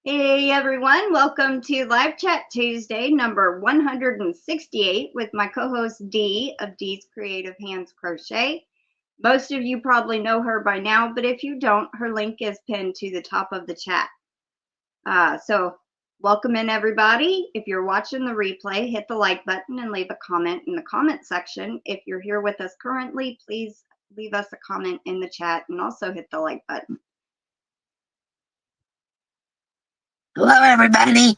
Hey everyone, welcome to Live Chat Tuesday, number 168 with my co-host Dee of Dee's Creative Hands Crochet. Most of you probably know her by now, but if you don't, her link is pinned to the top of the chat. So welcome in everybody. If you're watching the replay, hit the like button and leave a comment in the comment section. If you're here with us currently, please leave us a comment in the chat and also hit the like button. Hello, everybody.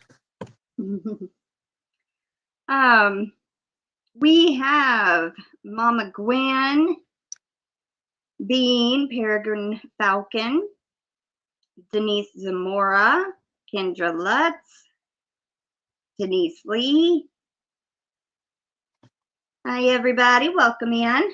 We have Mama Gwen, Bean, Peregrine Falcon, Denise Zamora, Kendra Lutz, Denise Lee. Hi, everybody. Welcome in.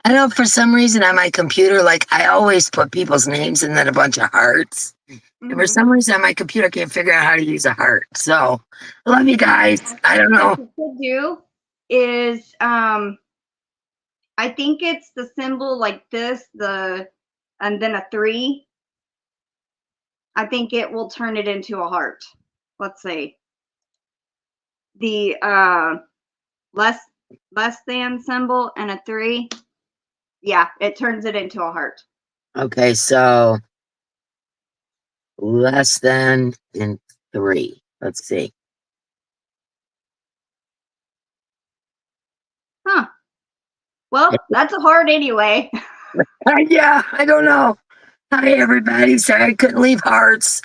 I know for some reason on my computer, like I always put people's names and then a bunch of hearts. And for some reason on my computer, I can't figure out how to use a heart. So, love you guys. I don't know. What you could do is, I think it's the symbol like this, and then a 3. I think it will turn it into a heart. Let's see. The less than symbol and a 3. Yeah, it turns it into a heart. Okay, so less than and 3. Let's see. Huh. Well, that's a heart anyway. Yeah, I don't know. Hi, everybody. Sorry I couldn't leave hearts.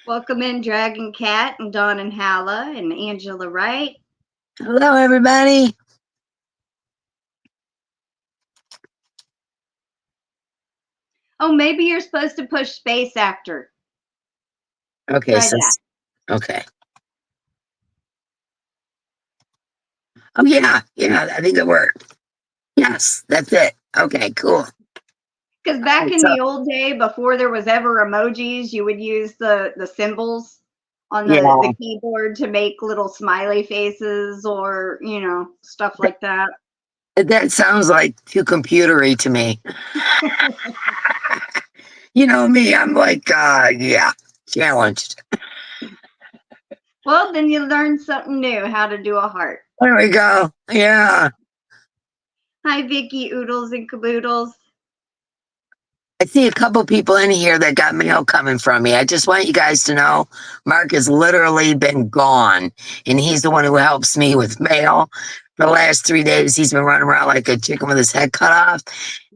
Welcome in Dragon Cat and Dawn and Hala and Angela Wright. Hello, everybody. Oh, maybe you're supposed to push space after. Okay, so okay. Oh yeah, I think it worked. Yes, that's it. Okay, cool. Because back in the old day, before there was ever emojis, you would use the symbols on the keyboard to make little smiley faces or, you know, stuff like that. That sounds like too computery to me. You know me, I'm like, yeah, challenged. Well, then you learned something new, how to do a heart. There we go. Yeah. Hi, Vicky Oodles and Caboodles. I see a couple people in here that got mail coming from me. I just want you guys to know Mark has literally been gone, and he's the one who helps me with mail. For the last 3 days, he's been running around like a chicken with his head cut off.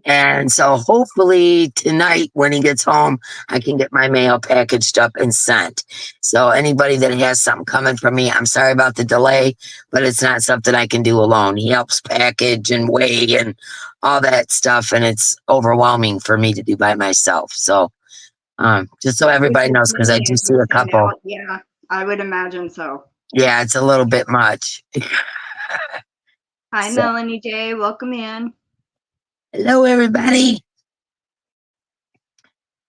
And so hopefully tonight when he gets home, I can get my mail packaged up and sent. So anybody that has something coming from me, I'm sorry about the delay, but it's not something I can do alone. He helps package and weigh and all that stuff, and it's overwhelming for me to do by myself. So just so everybody knows, because I do see a couple. Yeah, I would imagine so. Yeah, it's a little bit much. Hi, Melanie J. Welcome in. Hello, everybody.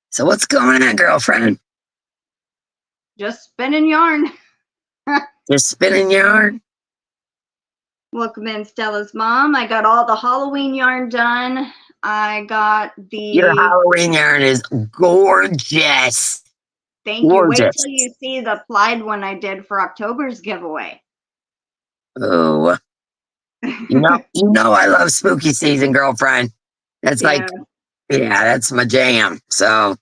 So what's going on, girlfriend? Just spinning yarn. Just spinning yarn? Welcome in, Stella's mom. I got all the Halloween yarn done. I got the... Your Halloween yarn is gorgeous. Thank you. Wait till you see the applied one I did for October's giveaway. Oh. You know I love spooky season, girlfriend. That's like, yeah, that's my jam. So.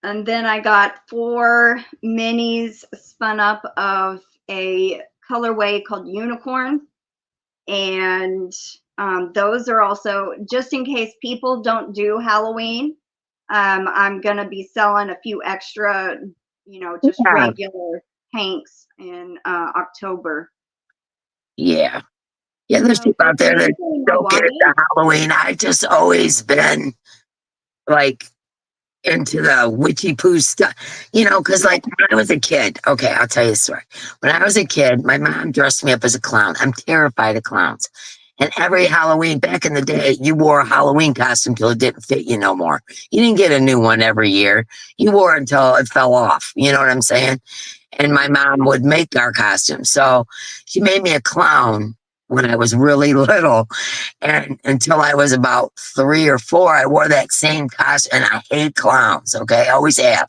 And then I got 4 minis spun up of a colorway called Unicorn. And those are also, just in case people don't do Halloween, I'm going to be selling a few extra, you know, just regular hanks in October. Yeah. Yeah, there's people out there that don't get into Halloween. I've just always been like into the witchy poo stuff, you know, because like when I was a kid, okay, I'll tell you a story. When I was a kid, my mom dressed me up as a clown. I'm terrified of clowns. And every Halloween back in the day, you wore a Halloween costume till it didn't fit you no more. You didn't get a new one every year. You wore it until it fell off. You know what I'm saying? And my mom would make our costumes. So she made me a clown when I was really little. And until I was about 3 or 4, I wore that same costume, and I hate clowns. Okay. I always have.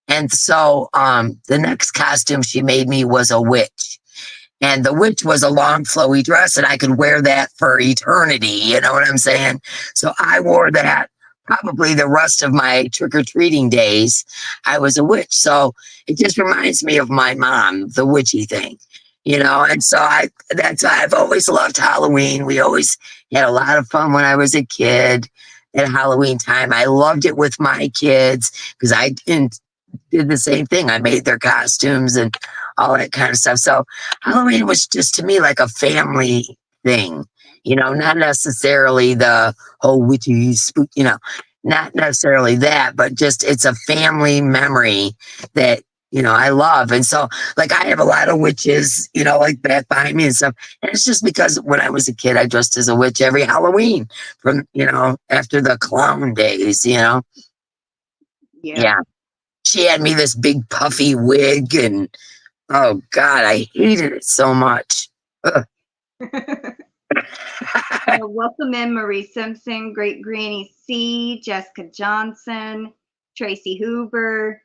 And so, the next costume she made me was a witch. And the witch was a long flowy dress, and I could wear that for eternity. You know what I'm saying? So I wore that probably the rest of my trick-or-treating days. I was a witch. So it just reminds me of my mom, the witchy thing, and so that's why I've always loved Halloween. We always had a lot of fun when I was a kid at Halloween time. I loved it with my kids because I did the same thing. I made their costumes and all that kind of stuff. So Halloween was just to me like a family thing, not necessarily the whole witchy spook, not necessarily that, but just it's a family memory that, I love. And so, like, I have a lot of witches, like back behind me and stuff. And it's just because when I was a kid, I dressed as a witch every Halloween from, after the clown days, Yeah. Yeah. She had me this big puffy wig, and oh God, I hated it so much. Welcome in Marie Simpson, Great Granny C, Jessica Johnson, Tracy Hoover.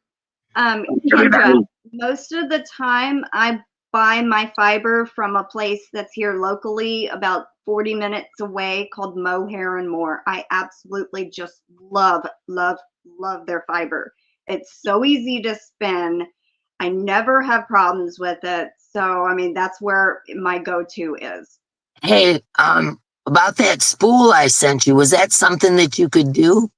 Kendra, most of the time I buy my fiber from a place that's here locally about 40 minutes away called Mohair and More. I absolutely just love, love, love their fiber. It's so easy to spin. I never have problems with it. So, I mean, that's where my go-to is. Hey, about that spool I sent you, was that something that you could do?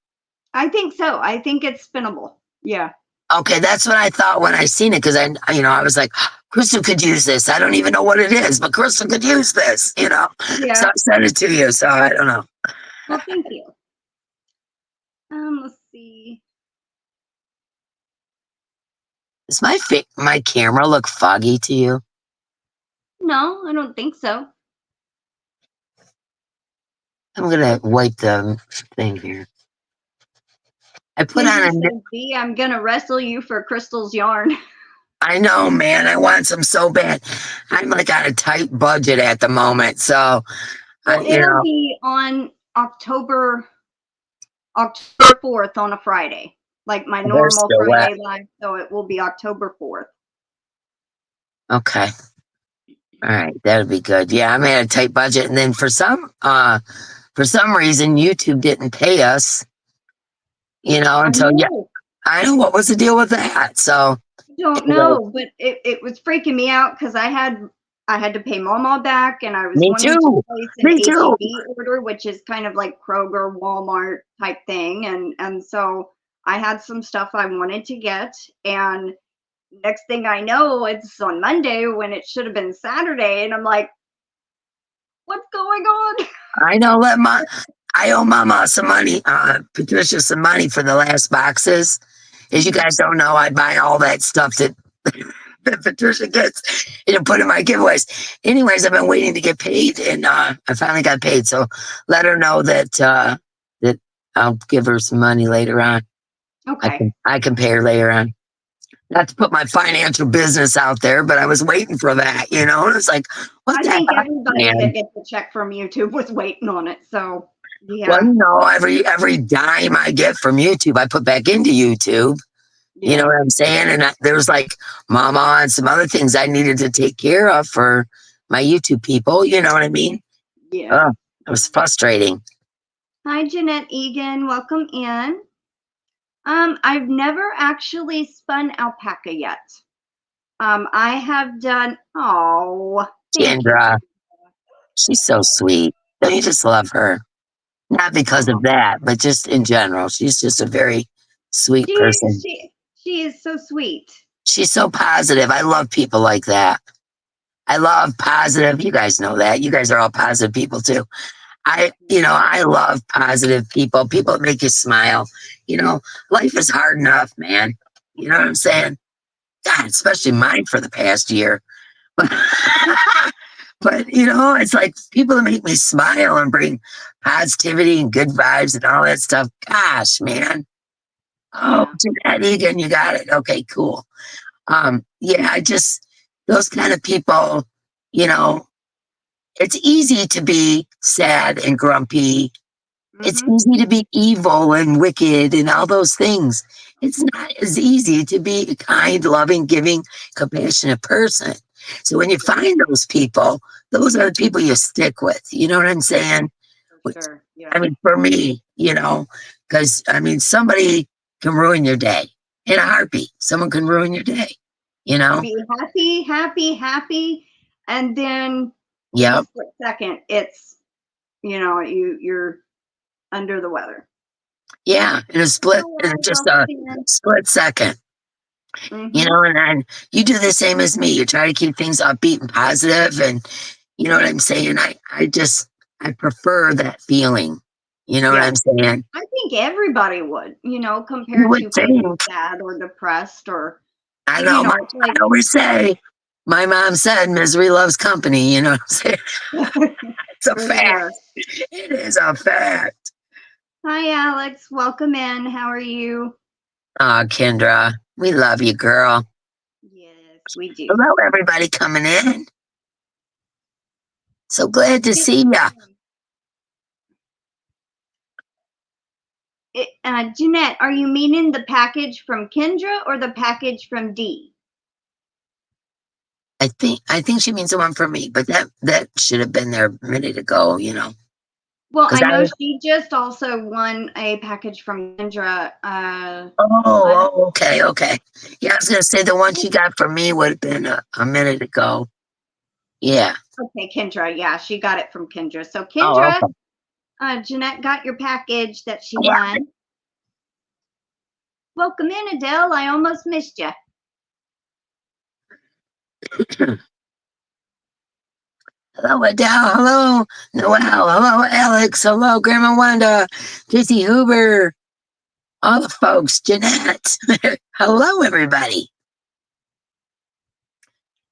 I think so. I think it's spinnable. Yeah. Okay, that's what I thought when I seen it, because I was like, Crystal could use this. I don't even know what it is, but Crystal could use this, Yeah. So I sent it to you. So I don't know. Well, thank you. Let's see. Does my camera look foggy to you? No, I don't think so. I'm gonna wipe the thing here. I put Kendra on says, "B, I'm gonna wrestle you for Crystal's yarn." I know, man. I want some so bad. I'm like on a tight budget at the moment, so Well, it'll be on October 4th on a Friday, like my normal Friday live. So it will be October 4th. Okay. All right, that'll be good. Yeah, I'm at a tight budget, and then for some reason, YouTube didn't pay us. Until I know what was the deal with that. So I don't know, but it was freaking me out because I had to pay Mama back, and I was wanting to place an HEB order, which is kind of like Kroger, Walmart type thing, and so I had some stuff I wanted to get, and next thing I know, it's on Monday when it should have been Saturday, and I'm like, what's going on? I know. I owe Mama some money, Patricia some money for the last boxes. As you guys don't know, I buy all that stuff that Patricia gets, put in my giveaways. Anyways, I've been waiting to get paid, and I finally got paid. So let her know that that I'll give her some money later on. Okay. I can pay her later on. Not to put my financial business out there, but I was waiting for that, And it's like, what I think everybody that gets a check from YouTube was waiting on it. So yeah. Well, every dime I get from YouTube, I put back into YouTube. Yeah. You know what I'm saying? And there was like Mama and some other things I needed to take care of for my YouTube people. You know what I mean? Yeah. It was frustrating. Hi, Jeanette Egan. Welcome in. I've never actually spun alpaca yet. I have done. Oh, Kendra, she's so sweet. Don't you just love her? Not because of that, but just in general. She's just a very sweet person. She is so sweet. She's so positive. I love people like that. I love positive. You guys know that. You guys are all positive people too. I love positive people that make you smile. Life is hard enough, man. You know what I'm saying? God, especially mine for the past year. But it's like people that make me smile and bring positivity and good vibes and all that stuff. Gosh, man. Oh, Jeanette Egan, you got it. Okay, cool. Yeah, those kind of people, it's easy to be sad and grumpy. It's Mm-hmm. easy to be evil and wicked and all those things. It's not as easy to be a kind, loving, giving, compassionate person. So when you find those people, those are the people you stick with. You know what I'm saying? For sure. Yeah. I mean, for me, because I mean, somebody can ruin your day in a heartbeat. Someone can ruin your day, you To know? be happy, happy, happy, and then in a Yep. split second, it's you're under the weather. Yeah. In just a split second, Mm-hmm. and then you do the same as me. You try to keep things upbeat and positive, and you know what I'm saying? I prefer that feeling. You know what Yes. I'm saying? I think everybody would, You compared would to feeling think. sad or depressed or, I know. it's like, I always say, my mom said, misery loves company. You know what I'm saying? It's a for fact. sure. It is a fact. Hi, Alex. Welcome in. How are you? Oh, Kendra, we love you, girl. Yes, we do. Hello, everybody coming in. So glad to see ya. Jeanette, are you meaning the package from Kendra or the package from Dee? I think she means the one for me, but that should have been there a minute ago. Well, Because I know I. she just also won a package from Kendra. Okay. Yeah, I was gonna say the one she got from me would have been a minute ago. Yeah. Okay, Kendra. Yeah, she got it from Kendra. So Oh, Kendra, okay. Jeanette got your package that she Yeah. won. Welcome in, Adele. I almost missed you. Hello, Adele. Hello, Noel. Hello, Alex. Hello, Grandma Wanda. Jesse Hoover. All the folks. Jeanette. Hello, everybody.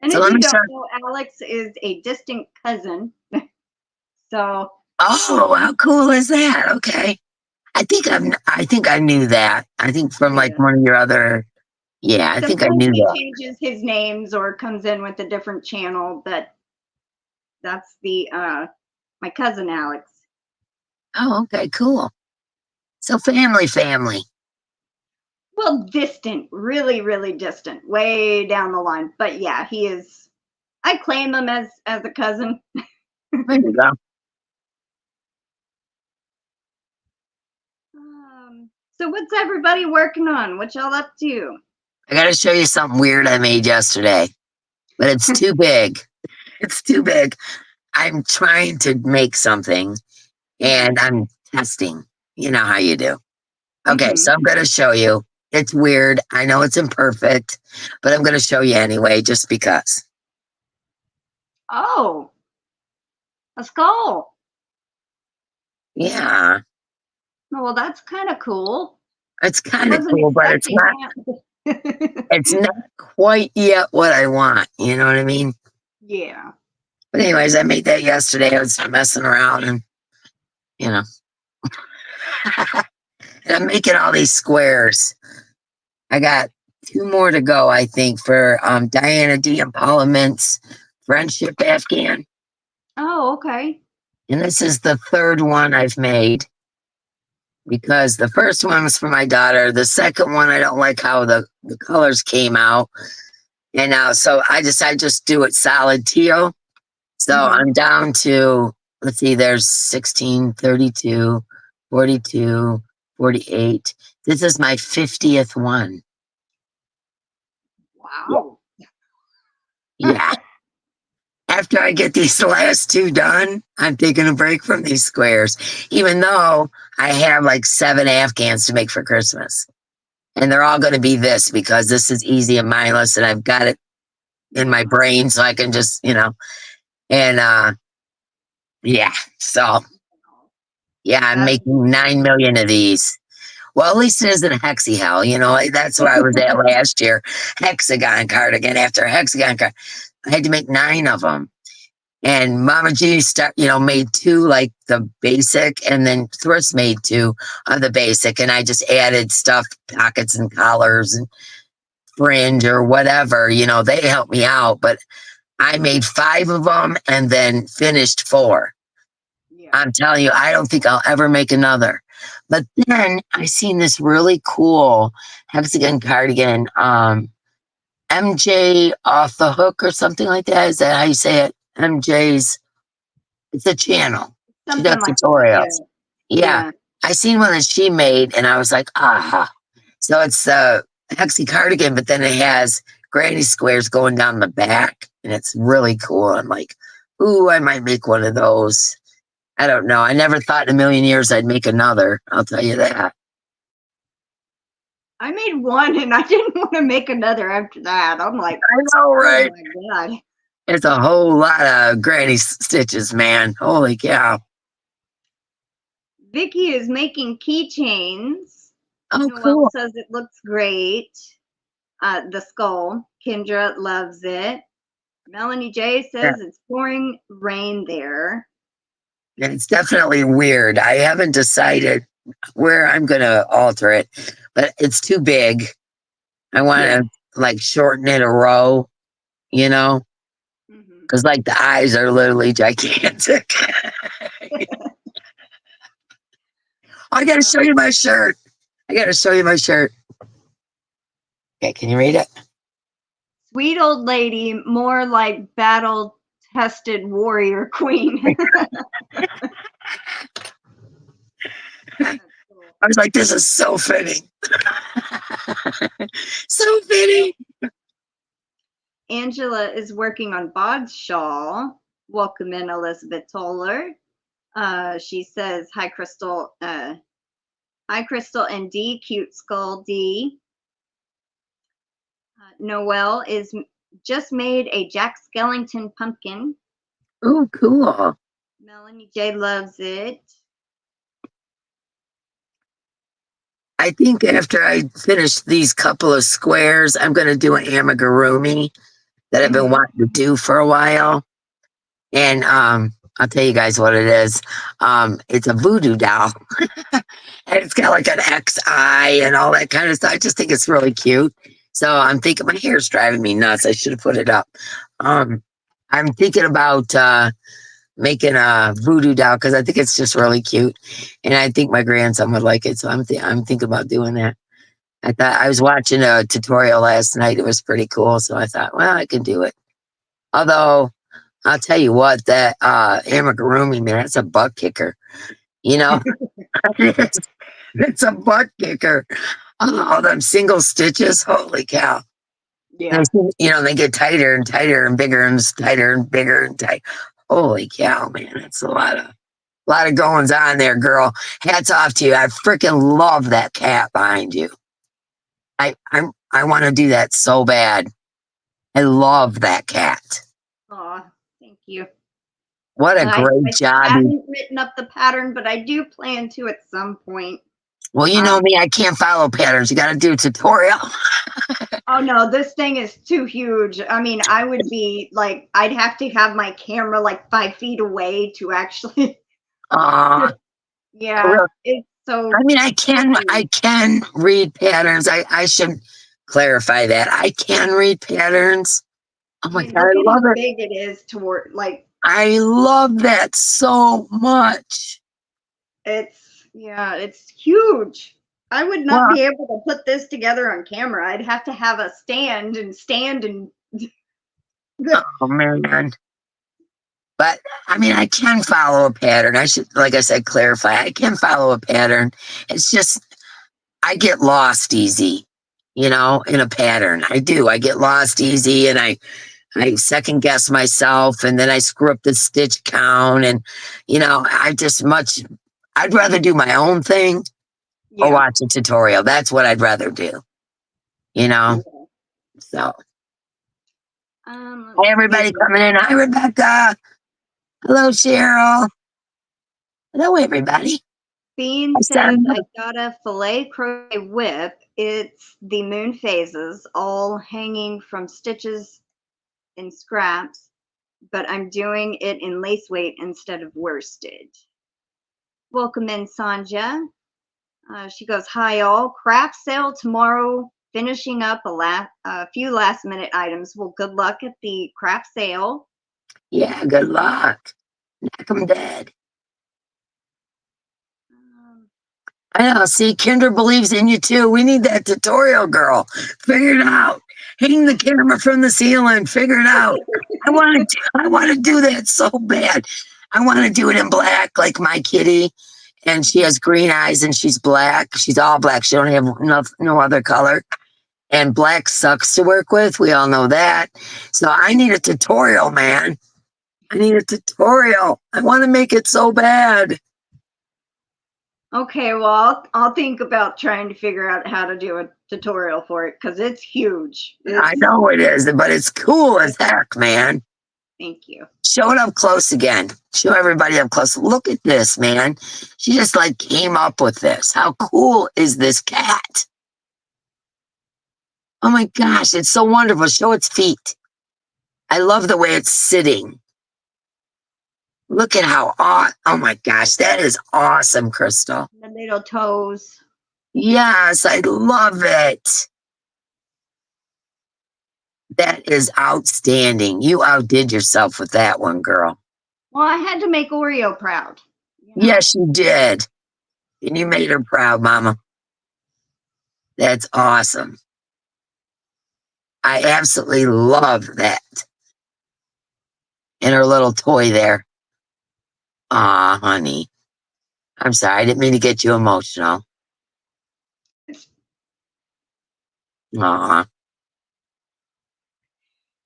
And So if let you me don't start. know, Alex is a distant cousin. So Oh, how cool is that? Okay. I think I knew that. I think from like yeah. one of your other. Yeah, I think I Sometimes knew he that. changes his names or comes in with a different channel, but that's the my cousin Alex. Oh, okay, cool. So family. Well, distant, really, really distant, way down the line. But yeah, he is. I claim him as a cousin. There you go. So what's everybody working on? What y'all up to? I got to show you something weird I made yesterday, but it's too big. It's too big. I'm trying to make something and I'm testing. You know how you do. Okay, Mm-hmm. so I'm going to show you. It's weird. I know it's imperfect, but I'm going to show you anyway, just because. Oh, a skull. Yeah, Oh, well, that's kind of cool. it's I kind of wasn't cool, but expecting that. it's not quite yet what I want. You know what I mean? Yeah. But anyways, I made that yesterday. I was messing around and, you know, and I'm making all these squares. I got two more to go, I think, for Diana D and Paula Mint's friendship Afghan. Oh, okay. And this is the third one I've made because the first one was for my daughter. The second one, I don't like how the colors came out. And now, so I decided just do it solid teal. So Mm-hmm. I'm down to, let's see, there's 16, 32, 42, 48. This is my 50th one. Yeah. Wow. Yeah. After I get these last two done, I'm taking a break from these squares, even though I have like 7 Afghans to make for Christmas. And they're all going to be this because this is easy and mindless and I've got it in my brain so I can just, and yeah. So yeah, I'm That's making 9 million of these. Well, at least it isn't a hexy hell, that's where I was at last year. Hexagon cardigan after hexagon card. I had to make 9 of them. And Mama G made 2 like the basic, and then Thryss made 2 of the basic, and I just added stuff, pockets and collars and fringe or whatever. They helped me out, but I made 5 of them and then finished 4. Yeah. I'm telling you, I don't think I'll ever make another. But then I seen this really cool hexagon cardigan, MJ off the hook or something like that. Is that how you say it? MJ's. It's a channel. She does Something like that. tutorials. Yeah. Yeah. I seen one that she made and I was like, ah. So it's a hexy cardigan, but then it has granny squares going down the back and it's really cool. I'm like, ooh, I might make one of those. I don't know. I never thought in a million years I'd make another. I'll tell you that. I made one and I didn't want to make another after that. I'm like, I know, right? oh my God. It's a whole lot of granny stitches, man. Holy cow. Vicky is making keychains. Oh, Noelle cool. says it looks great. The skull. Kendra loves it. Melanie J says it's pouring rain there. It's definitely weird. I haven't decided where I'm going to alter it, but it's too big. I want to like shorten it a row, you know, because like the eyes are literally gigantic. I got to show you my shirt. Okay, can you read it? Sweet old lady, more like battle tested warrior queen. I was like, this is so fitting. So fitting. Angela is working on Bog's shawl. Welcome in, Elizabeth Toller. She says, hi, Crystal. Hi, Crystal and D, cute skull D. Noelle is just made a Jack Skellington pumpkin. Oh, cool. Melanie J loves it. I think after I finish these couple of squares, I'm going to do an amigurumi that I've been wanting to do for a while. And I'll tell you guys what it is. It's a voodoo doll. And it's got like an XI and all that kind of stuff. I just think it's really cute. So I'm thinking my hair's driving me nuts. I should have put it up. I'm thinking about making a voodoo doll because I think it's just really cute. And I think my grandson would like it. So I'm thinking about doing that. I thought I was watching a tutorial last night. It was pretty cool. So I thought, well, I can do it. Although I'll tell you what, that amigurumi, man, it's a butt kicker. You know, it's a butt kicker. All them single stitches, holy cow. Yeah. You know, they get tighter and tighter and bigger and tighter and bigger and tight. Holy cow, man, it's a lot of goings on there, girl. Hats off to you. I freaking love that cat behind you. I want to do that so bad. I love that cat. Aw, thank you. What a great job. I haven't written up the pattern, but I do plan to at some point. Well, you know me, I can't follow patterns. You got to do a tutorial. Oh no, this thing is too huge. I mean, I would be like, I'd have to have my camera like 5 feet away to actually. Yeah, it's so. I mean, I can read patterns. I should clarify that. I can read patterns. Oh my God, I love it. Big it is toward like. I love that so much. It's huge. I would not be able to put this together on camera. I'd have to have a stand and. Oh man. But I mean, I can follow a pattern. I should, like I said, clarify. I can follow a pattern. It's just, I get lost easy, you know, in a pattern. I do. I get lost easy and I second guess myself and then I screw up the stitch count. And, you know, I'd rather do my own thing or watch a tutorial. That's what I'd rather do, you know? So. Hi, everybody coming in. Hi, Rebecca. Hello, Cheryl. Hello, everybody. Bean says, I got a filet crochet whip. It's the moon phases, all hanging from stitches and scraps, but I'm doing it in lace weight instead of worsted. Welcome in, Sanja. She goes, hi, all. Craft sale tomorrow finishing up a few last minute items. Well, good luck at the craft sale. Yeah, good luck. Knock 'em dead. I know. See, Kendra believes in you too. We need that tutorial, girl. Figure it out. Hang the camera from the ceiling. Figure it out. I want to do that so bad. I want to do it in black, like my kitty. And she has green eyes, and she's black. She's all black. She don't have no other color. And black sucks to work with. We all know that. So I need a tutorial, man. I need a tutorial. I want to make it so bad. Okay, well, I'll think about trying to figure out how to do a tutorial for it because it's huge. I know it is, but it's cool as heck, man. Thank you. Show it up close again. Show everybody up close. Look at this, man. She just like came up with this. How cool is this cat? Oh my gosh, it's so wonderful. Show its feet. I love the way it's sitting. Look at how oh my gosh, that is awesome, Crystal. The little toes. Yes, I love it. That is outstanding. You outdid yourself with that one, girl. Well, I had to make Oreo proud. You know? Yes, you did. And you made her proud, Mama. That's awesome. I absolutely love that. And her little toy there. Aw, honey. I'm sorry, I didn't mean to get you emotional. Aw.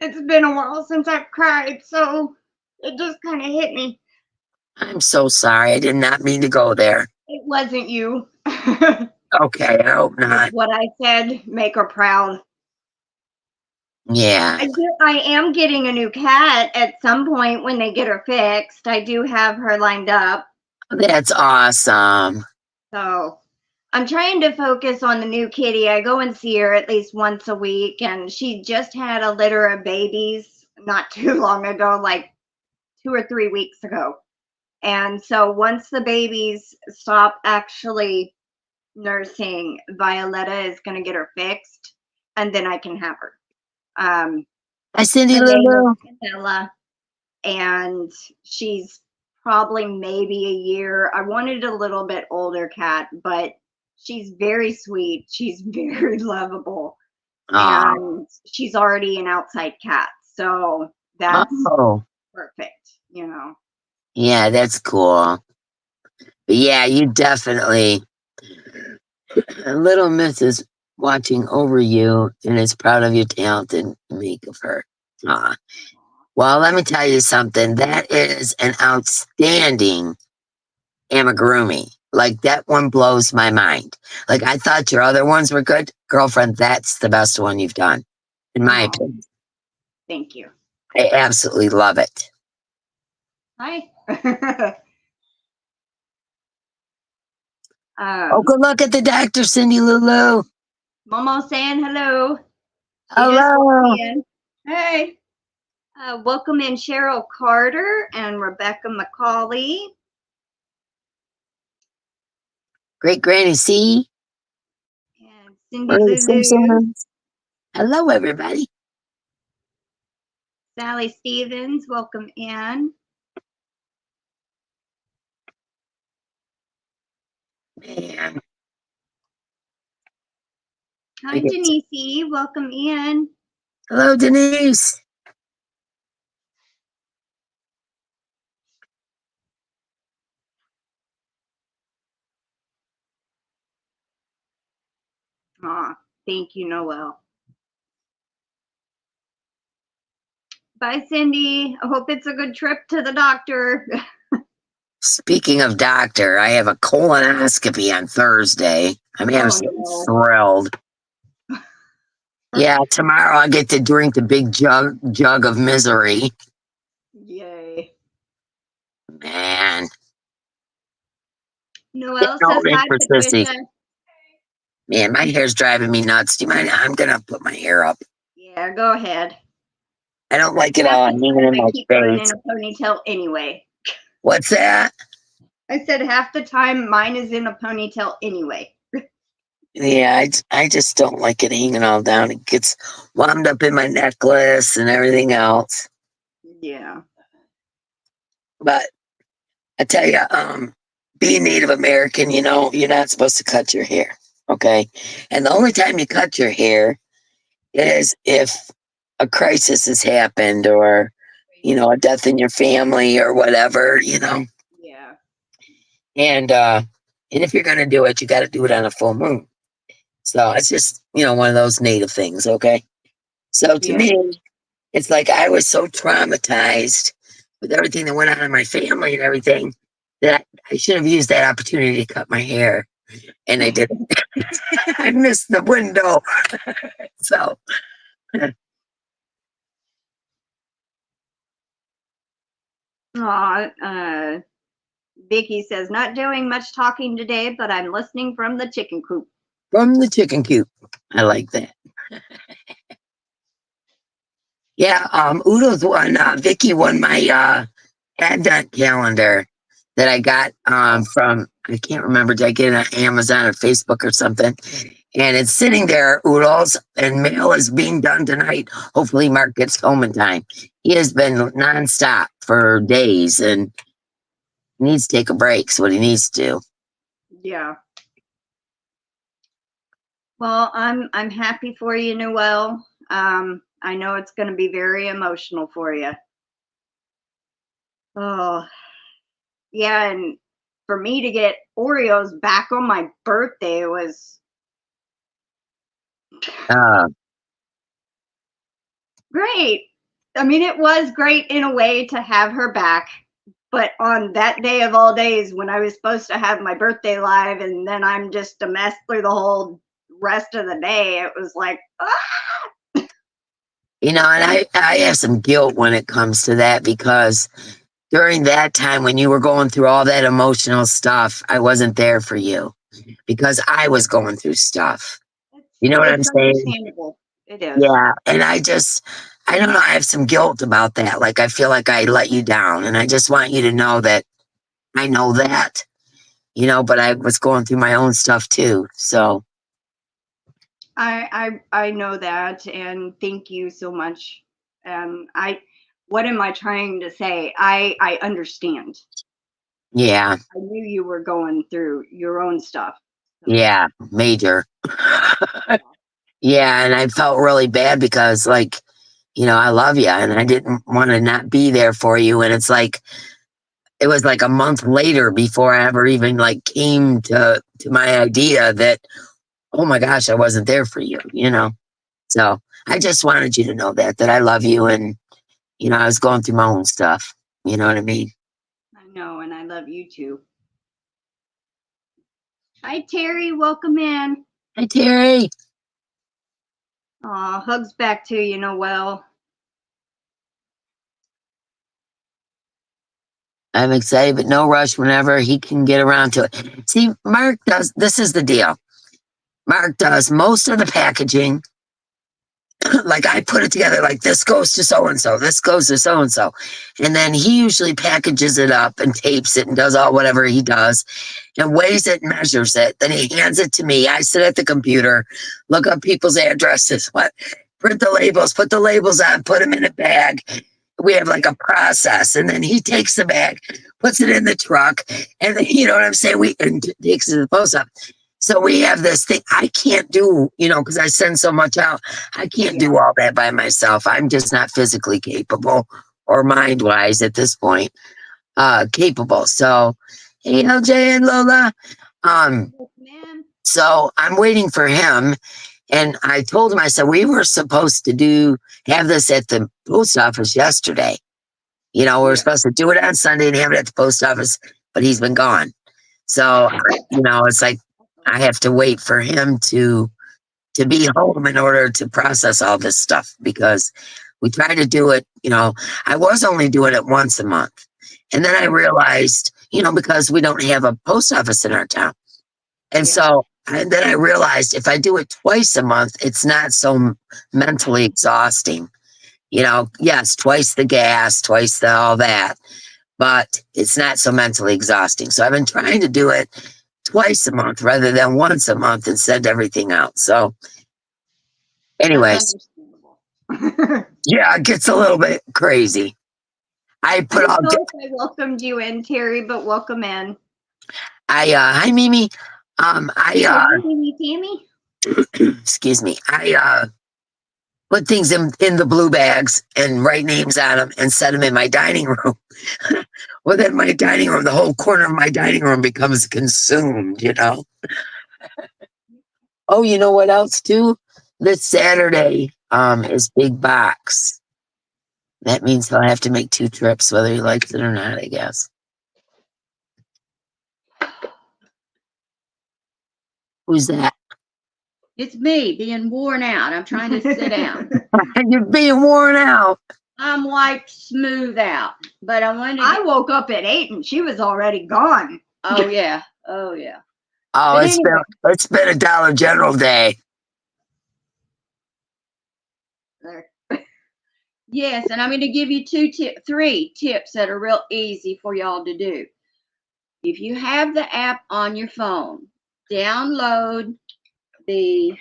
It's been a while since I've cried, so it just kind of hit me. I'm so sorry. I did not mean to go there. It wasn't you. Okay, I hope not. What I said, make her proud. Yeah. I am getting a new cat at some point when they get her fixed. I do have her lined up. That's awesome. So I'm trying to focus on the new kitty. I go and see her at least once a week, and she just had a litter of babies not too long ago, like 2 or 3 weeks ago. And so once the babies stop actually nursing, Violetta is going to get her fixed, and then I can have her. Hi, Cindy Her name Lulu. is Pamela, and she's probably maybe a year. I wanted a little bit older cat, but she's very sweet. She's very lovable. And she's already an outside cat. So that's perfect, you know. Yeah, that's cool. But yeah, you definitely. Little Miss is watching over you and is proud of your talent and make of her. Aw. Well, let me tell you something. That is an outstanding amigurumi. Like, that one blows my mind. Like, I thought your other ones were good. Girlfriend, that's the best one you've done, in my opinion. Thank you. I absolutely love it. Hi. Good luck at the doctor, Cindy Lulu. Momo saying hello. Hello. Hey. Welcome in Cheryl Carter and Rebecca McCauley. Great Granny C. And Cindy Lulu. Hello, everybody. Sally Stevens, welcome in. Man. Hi, Denyse, welcome in. Hello, Denyse. Aw, thank you, Noel. Bye, Cindy. I hope it's a good trip to the doctor. Speaking of doctor, I have a colonoscopy on Thursday. I'm thrilled. Yeah, tomorrow I get to drink the big jug of misery. Yay. Man. Noel says hi, Patricia. Man, my hair's driving me nuts. Do you mind? I'm going to put my hair up. Yeah, go ahead. I don't like it all. I'm leaving in my keep mine in a ponytail anyway. What's that? I said half the time mine is in a ponytail anyway. Yeah, I just don't like it hanging all down. It gets wound up in my necklace and everything else. Yeah. But I tell you, being Native American, you're not supposed to cut your hair. Okay. And the only time you cut your hair is if a crisis has happened or, a death in your family or whatever. Yeah. And if you're going to do it, you got to do it on a full moon. So it's just, one of those native things. Okay. So to Yeah. me, it's like I was so traumatized with everything that went on in my family and everything that I should have used that opportunity to cut my hair. And I didn't. I missed the window. So, Aw, Vicky says, not doing much talking today, but I'm listening from the chicken coop. from the chicken coop. I like that. Yeah, Udo's won, Vicky won my Advent calendar that I got from, I can't remember, did I get it on Amazon or Facebook or something? And it's sitting there, Oodles, and mail is being done tonight. Hopefully, Mark gets home in time. He has been nonstop for days and needs to take a break. So what he needs to do. Yeah. Well, I'm happy for you, Noelle. I know it's going to be very emotional for you. Oh, yeah, and for me to get Oreos back on my birthday was Uh, great. I mean, it was great in a way to have her back, but on that day of all days when I was supposed to have my birthday live and then I'm just a mess through the whole rest of the day, it was like, ah! and I have some guilt when it comes to that because during that time when you were going through all that emotional stuff, I wasn't there for you because I was going through stuff. You know what I'm It's saying? understandable. It is. Yeah. And I don't know, I have some guilt about that. Like, I feel like I let you down. And I just want you to know that I know that, but I was going through my own stuff too. So, I know that, and thank you so much. I what am I trying to say? I understand. yeah. I knew you were going through your own stuff. So Yeah. Major. Yeah. And I felt really bad because, like, I love you and I didn't want to not be there for you. And it was like a month later before I ever even like came to my idea that, oh my gosh, I wasn't there for you. So I just wanted you to know that I love you and, I was going through my own stuff. You know what I mean? I know, and I love you too. Hi Terry, welcome in. Hi, Terry. Aw, hugs back to you, Noelle. I'm excited, but no rush whenever he can get around to it. See, this is the deal. Mark does most of the packaging. Like, I put it together like this goes to so and so, this goes to so and so. And then he usually packages it up and tapes it and does all whatever he does and weighs it and measures it. Then he hands it to me. I sit at the computer, look up people's addresses, print the labels, put the labels on, put them in a bag. We have like a process. And then he takes the bag, puts it in the truck, and then, you know what I'm saying? And takes it to the post office. So we have this thing I can't do, because I send so much out. I can't do all that by myself. I'm just not physically capable or mind wise at this point, capable. So, hey, LJ and Lola. So I'm waiting for him. And I told him, I said, we were supposed to have this at the post office yesterday. We're supposed to do it on Sunday and have it at the post office, but he's been gone. So, it's like I have to wait for him to be home in order to process all this stuff because we try to do it, I was only doing it once a month. And then I realized, because we don't have a post office in our town. And then I realized if I do it twice a month, it's not so mentally exhausting. Yes, twice the gas, twice all that, but it's not so mentally exhausting. So I've been trying to do it twice a month rather than once a month and send everything out. So, That's anyways, understandable. yeah, it gets a little bit crazy. I I put all. don't know if I welcomed you in, Terry, but welcome in. Hi Mimi. Hello, Tammy. Excuse me. I put things in the blue bags and write names on them and set them in my dining room. Well, then my dining room, the whole corner of my dining room becomes consumed, you know. Oh, you know what else too? This Saturday is big box. That means he'll have to make 2 trips, whether he likes it or not, I guess. Who's that? It's me being worn out. I'm trying to sit down. You're being worn out. I'm wiped smooth out, but I wanted to I woke up at 8 and she was already gone. oh yeah. Oh yeah. Oh, But it's been a Dollar General day. There. Yes, and I'm going to give you 3 tips that are real easy for y'all to do. If you have the app on your phone, download the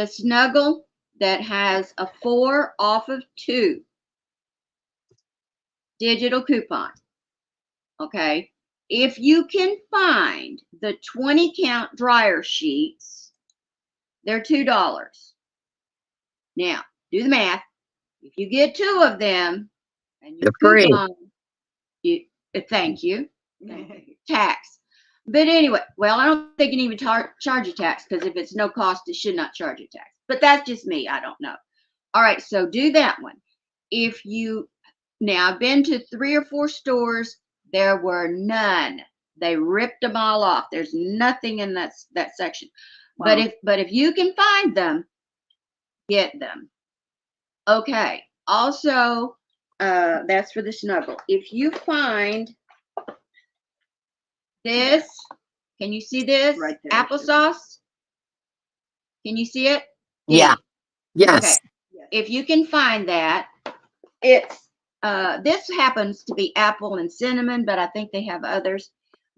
snuggle that has a 4 off of 2 digital coupon. Okay. If you can find the 20 count dryer sheets, they're $2. Now, do the math. If you get 2 of them and you They're free. coupon, thank you. Tax. But anyway, well, I don't think you can even charge you tax, because if it's no cost, it should not charge you tax. But that's just me. I don't know. All right, so do that one. Now I've been to 3 or 4 stores. There were none. They ripped them all off. There's nothing in that section. Wow. But if you can find them, get them. Okay. Also, that's for the snuggle. If you find this, can you see this? Right there. Applesauce. Can you see it? Yeah. Yes. Okay. If you can find that, it's this happens to be apple and cinnamon, but I think they have others.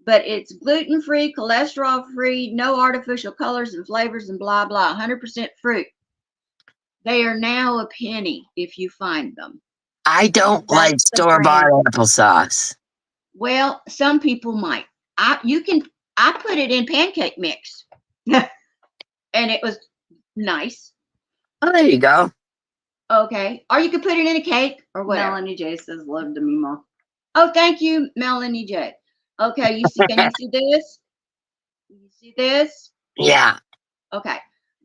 But it's gluten-free, cholesterol-free, no artificial colors and flavors and blah, blah, 100% fruit. They are now a penny if you find them. I don't like store-bought applesauce. Well, some people might. I put it in pancake mix. And it was nice. Oh, there you go. Okay. Or you could put it in a cake or whatever. Melanie J says, love to me, Mom. Oh, thank you, Melanie J. Okay, can you see this? You see this? Yeah. Okay.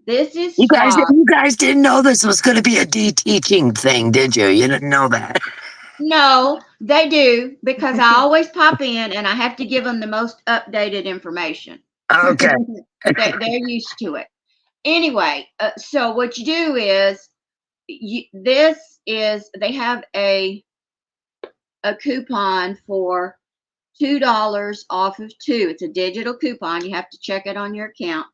This is you guys didn't know this was going to be a de-teaching thing, did you? You didn't know that. No, they do, because I always pop in and I have to give them the most updated information. Okay. They're used to it. Anyway, so what you do is, they have a coupon for $2 off of 2. It's a digital coupon. You have to check it on your account.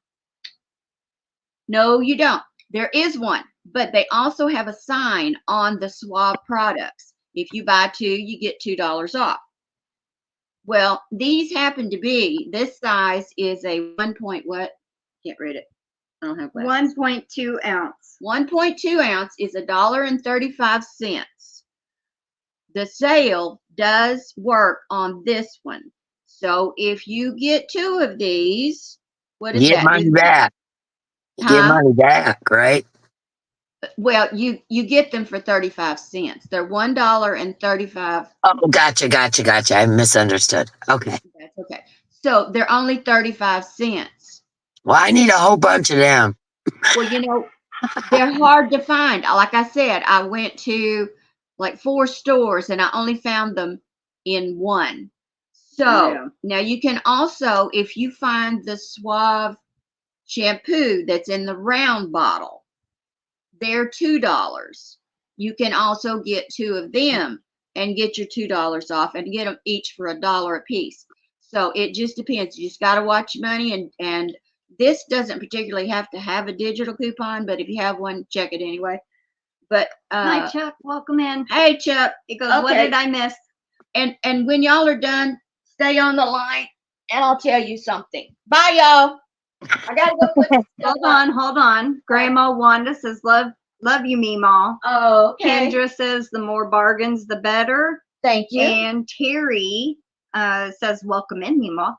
No, you don't. There is one, but they also have a sign on the Suave products. If you buy 2, you get $2 off. Well, these happen to be, this size is a 1 point what? Can't read it. I don't have glasses. 1.2 ounce. 1.2 ounce is $1.35. The sale does work on this one. So if you get 2 of these, what is that? Money back. Get money back, right? Well, you get them for 35 cents. They're $1.35. Oh, gotcha. I misunderstood. Okay. That's okay. So they're only 35 cents. Well, I need a whole bunch of them. Well, they're hard to find. Like I said, I went to like 4 stores and I only found them in 1. So now you can also, if you find the Suave shampoo that's in the round bottle, they're $2. You can also get 2 of them and get your $2 off and get them each for $1 a piece. So it just depends. You just got to watch your money, and this doesn't particularly have to have a digital coupon, but if you have one, check it anyway. But hi, Chuck. Welcome in. Hey, Chuck. He goes, what did I miss? And when y'all are done, stay on the line and I'll tell you something. Bye, y'all. I gotta go put this stuff Hold on. Grandma Wanda says, love you, Meemaw. Oh, okay. Kendra says, the more bargains, the better. Thank you. And Terry says, welcome in, Meemaw.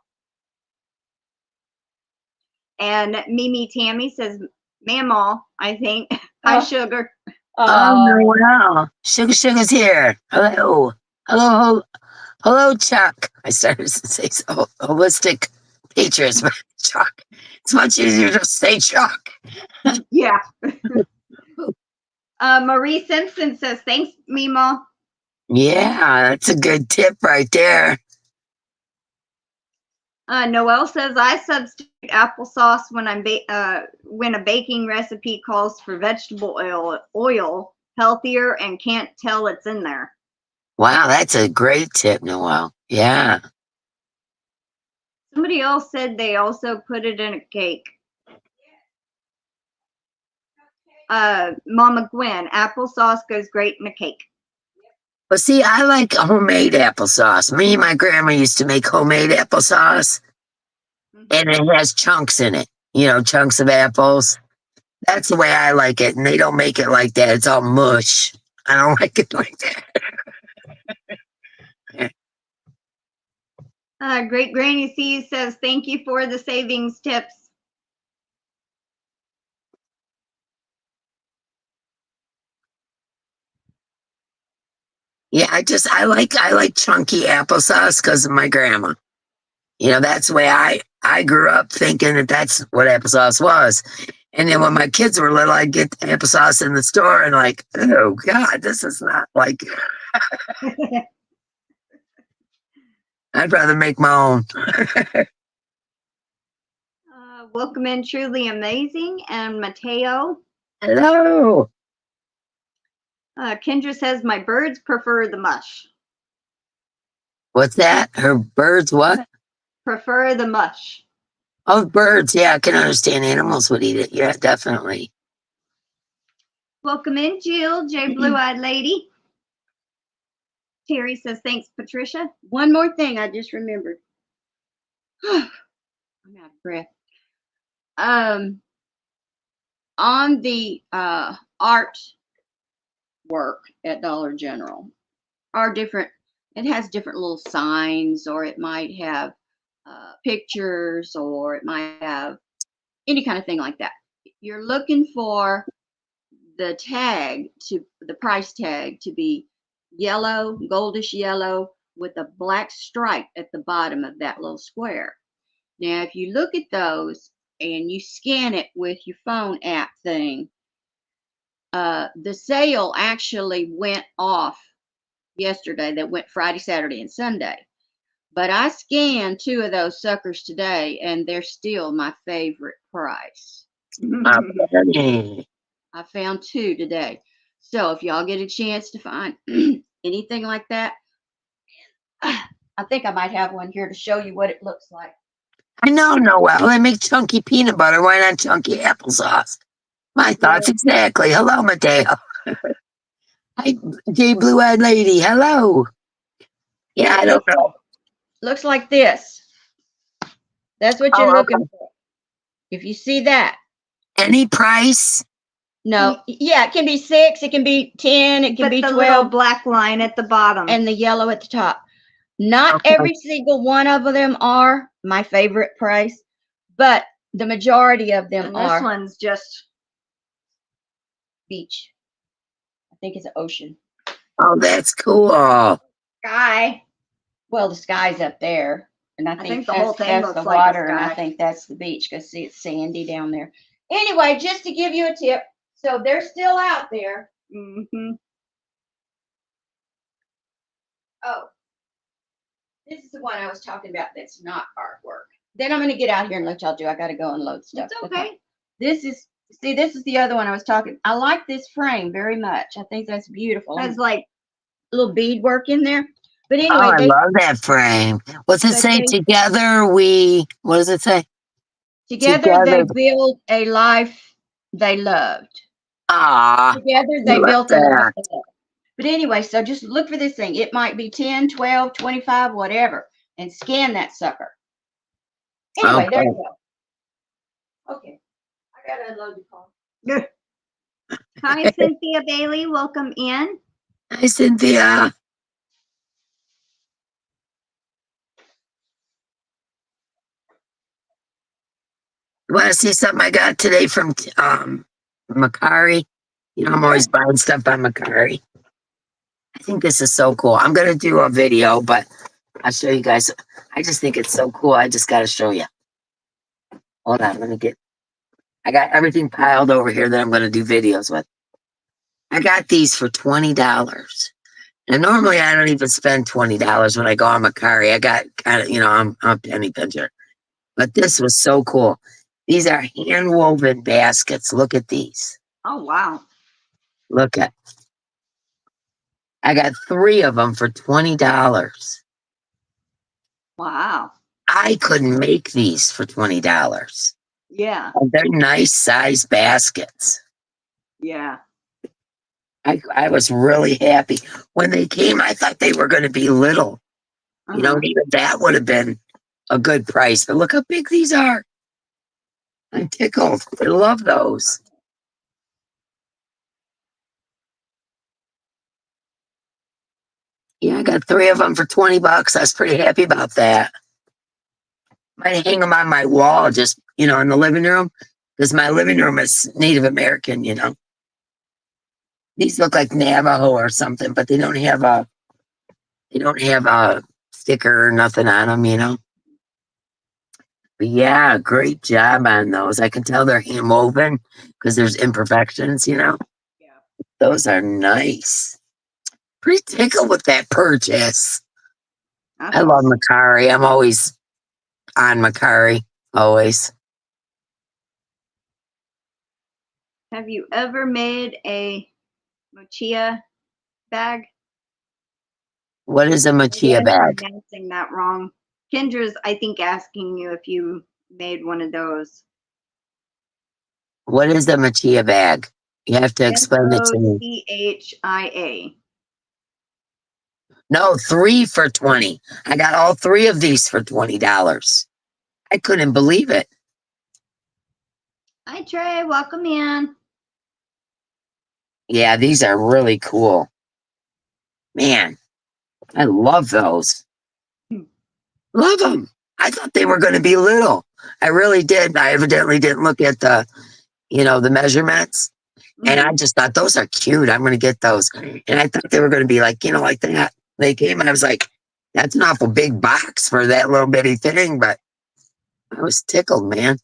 And Mimi Tammy says, Mamaw, I think. Hi, Sugar. Oh, wow. Sugar's here. Hello. Hello, Chuck. I started to say so. Holistic Patriots, but Chuck. It's much easier to say Chuck. Yeah. Marie Simpson says, thanks, Meemaw. Yeah, that's a good tip right there. Noelle says, I substitute applesauce when when a baking recipe calls for vegetable oil, healthier, and can't tell it's in there. Wow, that's a great tip, Noelle. Yeah. Somebody else said they also put it in a cake. Mama Gwen, applesauce goes great in a cake. Well, see, I like homemade applesauce. Me and my grandma used to make homemade applesauce, and it has chunks in it. You know, chunks of apples. That's the way I like it, and they don't make it like that. It's all mush. I don't like it like that. Great Granny C says, thank you for the savings tips. Yeah, I like chunky applesauce because of my grandma. You know, that's the way I grew up thinking that that's what applesauce was. And then when my kids were little, I'd get the applesauce in the store and like, oh God, this is not like. I'd rather make my own. Welcome in, Truly Amazing, and Mateo. Hello. Kendra says, my birds prefer the mush. What's that? Her birds what? Prefer the mush. Oh, birds. Yeah, I can understand animals would eat it. Yeah, definitely. Welcome in, Jill, J Blue-Eyed Lady. Terry says, thanks, Patricia. One more thing I just remembered. I'm out of breath. On the art work at Dollar General are different. It has different little signs, or it might have pictures, or it might have any kind of thing like that. You're looking for the price tag to be yellow, goldish yellow, with a black stripe at the bottom of that little square. Now, if you look at those and you scan it with your phone app thing, the sale actually went off yesterday. That went Friday, Saturday, and Sunday. But I scanned 2 of those suckers today, and they're still my favorite price. I found 2 today. So if y'all get a chance to find anything like that, I think I might have one here to show you what it looks like. I know, Noelle. They make chunky peanut butter. Why not chunky applesauce? My thoughts exactly. Hello, Mateo. Hi, J Blue-Eyed Lady. Hello. Yeah, I don't know. Looks like this. That's what you're looking for. If you see that. Any price? No. Yeah, it can be 6, it can be 10, it can be 12. The little black line at the bottom. And the yellow at the top. Not every single one of them are my favorite price, but the majority of them are. This one's just beach. I think it's an ocean. Oh, that's cool. Sky. Well, the sky's up there. And I think the whole thing that's looks the like water, a sky. and I think that's the beach, because see, it's sandy down there. Anyway, just to give you a tip, so they're still out there. Mm-hmm. Oh, this is the one I was talking about that's not artwork. Then I'm going to get out here and let y'all do. I got to go and load stuff. It's okay. This is the other one I was talking. I like this frame very much. I think that's beautiful. There's like little bead work in there. But anyway, I love that frame. What's it say? Together we, what does it say? Together they build a life they loved. Ah. Together they built a life they loved. But anyway, so just look for this thing. It might be 10, 12, 25, whatever. and scan that sucker. Anyway, there you go. Okay. I got to unload the car. Hi, Cynthia Bailey. Welcome in. Hi, Cynthia. You want to see something I got today from Macari? You know, I'm always buying stuff on Macari. I think this is so cool. I'm going to do a video, but I'll show you guys. I just think it's so cool. I just got to show you. Hold on. I got everything piled over here that I'm going to do videos with. I got these for $20. And normally I don't even spend $20 when I go on Macari. I got kind of, you know, I'm a penny pincher. But this was so cool. These are hand woven baskets. Look at these. Oh, wow. Look at. I got 3 of them for $20. Wow. I couldn't make these for $20. Yeah. They're nice size baskets. Yeah. I was really happy. When they came, I thought they were going to be little. You know, even that would have been a good price. But look how big these are. I'm tickled. I love those. Yeah, I got 3 of them for $20. I was pretty happy about that. Might hang them on my wall, just, you know, in the living room, because my living room is Native American, you know. These look like Navajo or something, but they don't have a sticker or nothing on them, you know. But yeah, great job on those. I can tell they're hand woven because there's imperfections, you know. Yeah. Those are nice. Pretty tickled with that purchase. That's I love awesome. Macari. I'm always on Macari. Always. Have you ever made a mochila bag? What is a Maybe mochila I'm bag? pronouncing that wrong. Kendra's, I think, asking you if you made one of those. What is a mochila bag? You have to explain it to me. Mochia. No, 3 for 20. I got all 3 of these for $20. I couldn't believe it. Hi, Trey. Welcome in. Yeah, these are really cool. Man, I love those. Love them. I thought they were going to be little. I really did. I evidently didn't look at the, you know, the measurements. And I just thought those are cute. I'm going to get those. And I thought they were going to be like, you know, like that. They came and I was like, that's an awful big box for that little bitty thing. But I was tickled, man.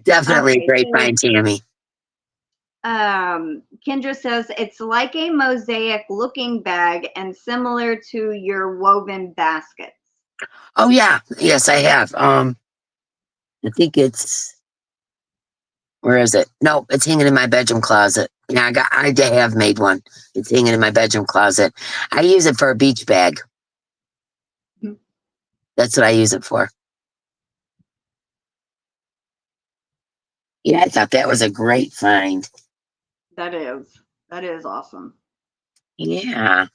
Definitely a Okay, great so find, Tammy. Kendra says it's like a mosaic looking bag and similar to your woven baskets. Oh yeah, yes, I have. I think where is it? No, it's hanging in my bedroom closet. Yeah, I have made one. It's hanging in my bedroom closet. I use it for a beach bag. Mhm. That's what I use it for. Yeah, I thought that was a great find. That is awesome. Yeah.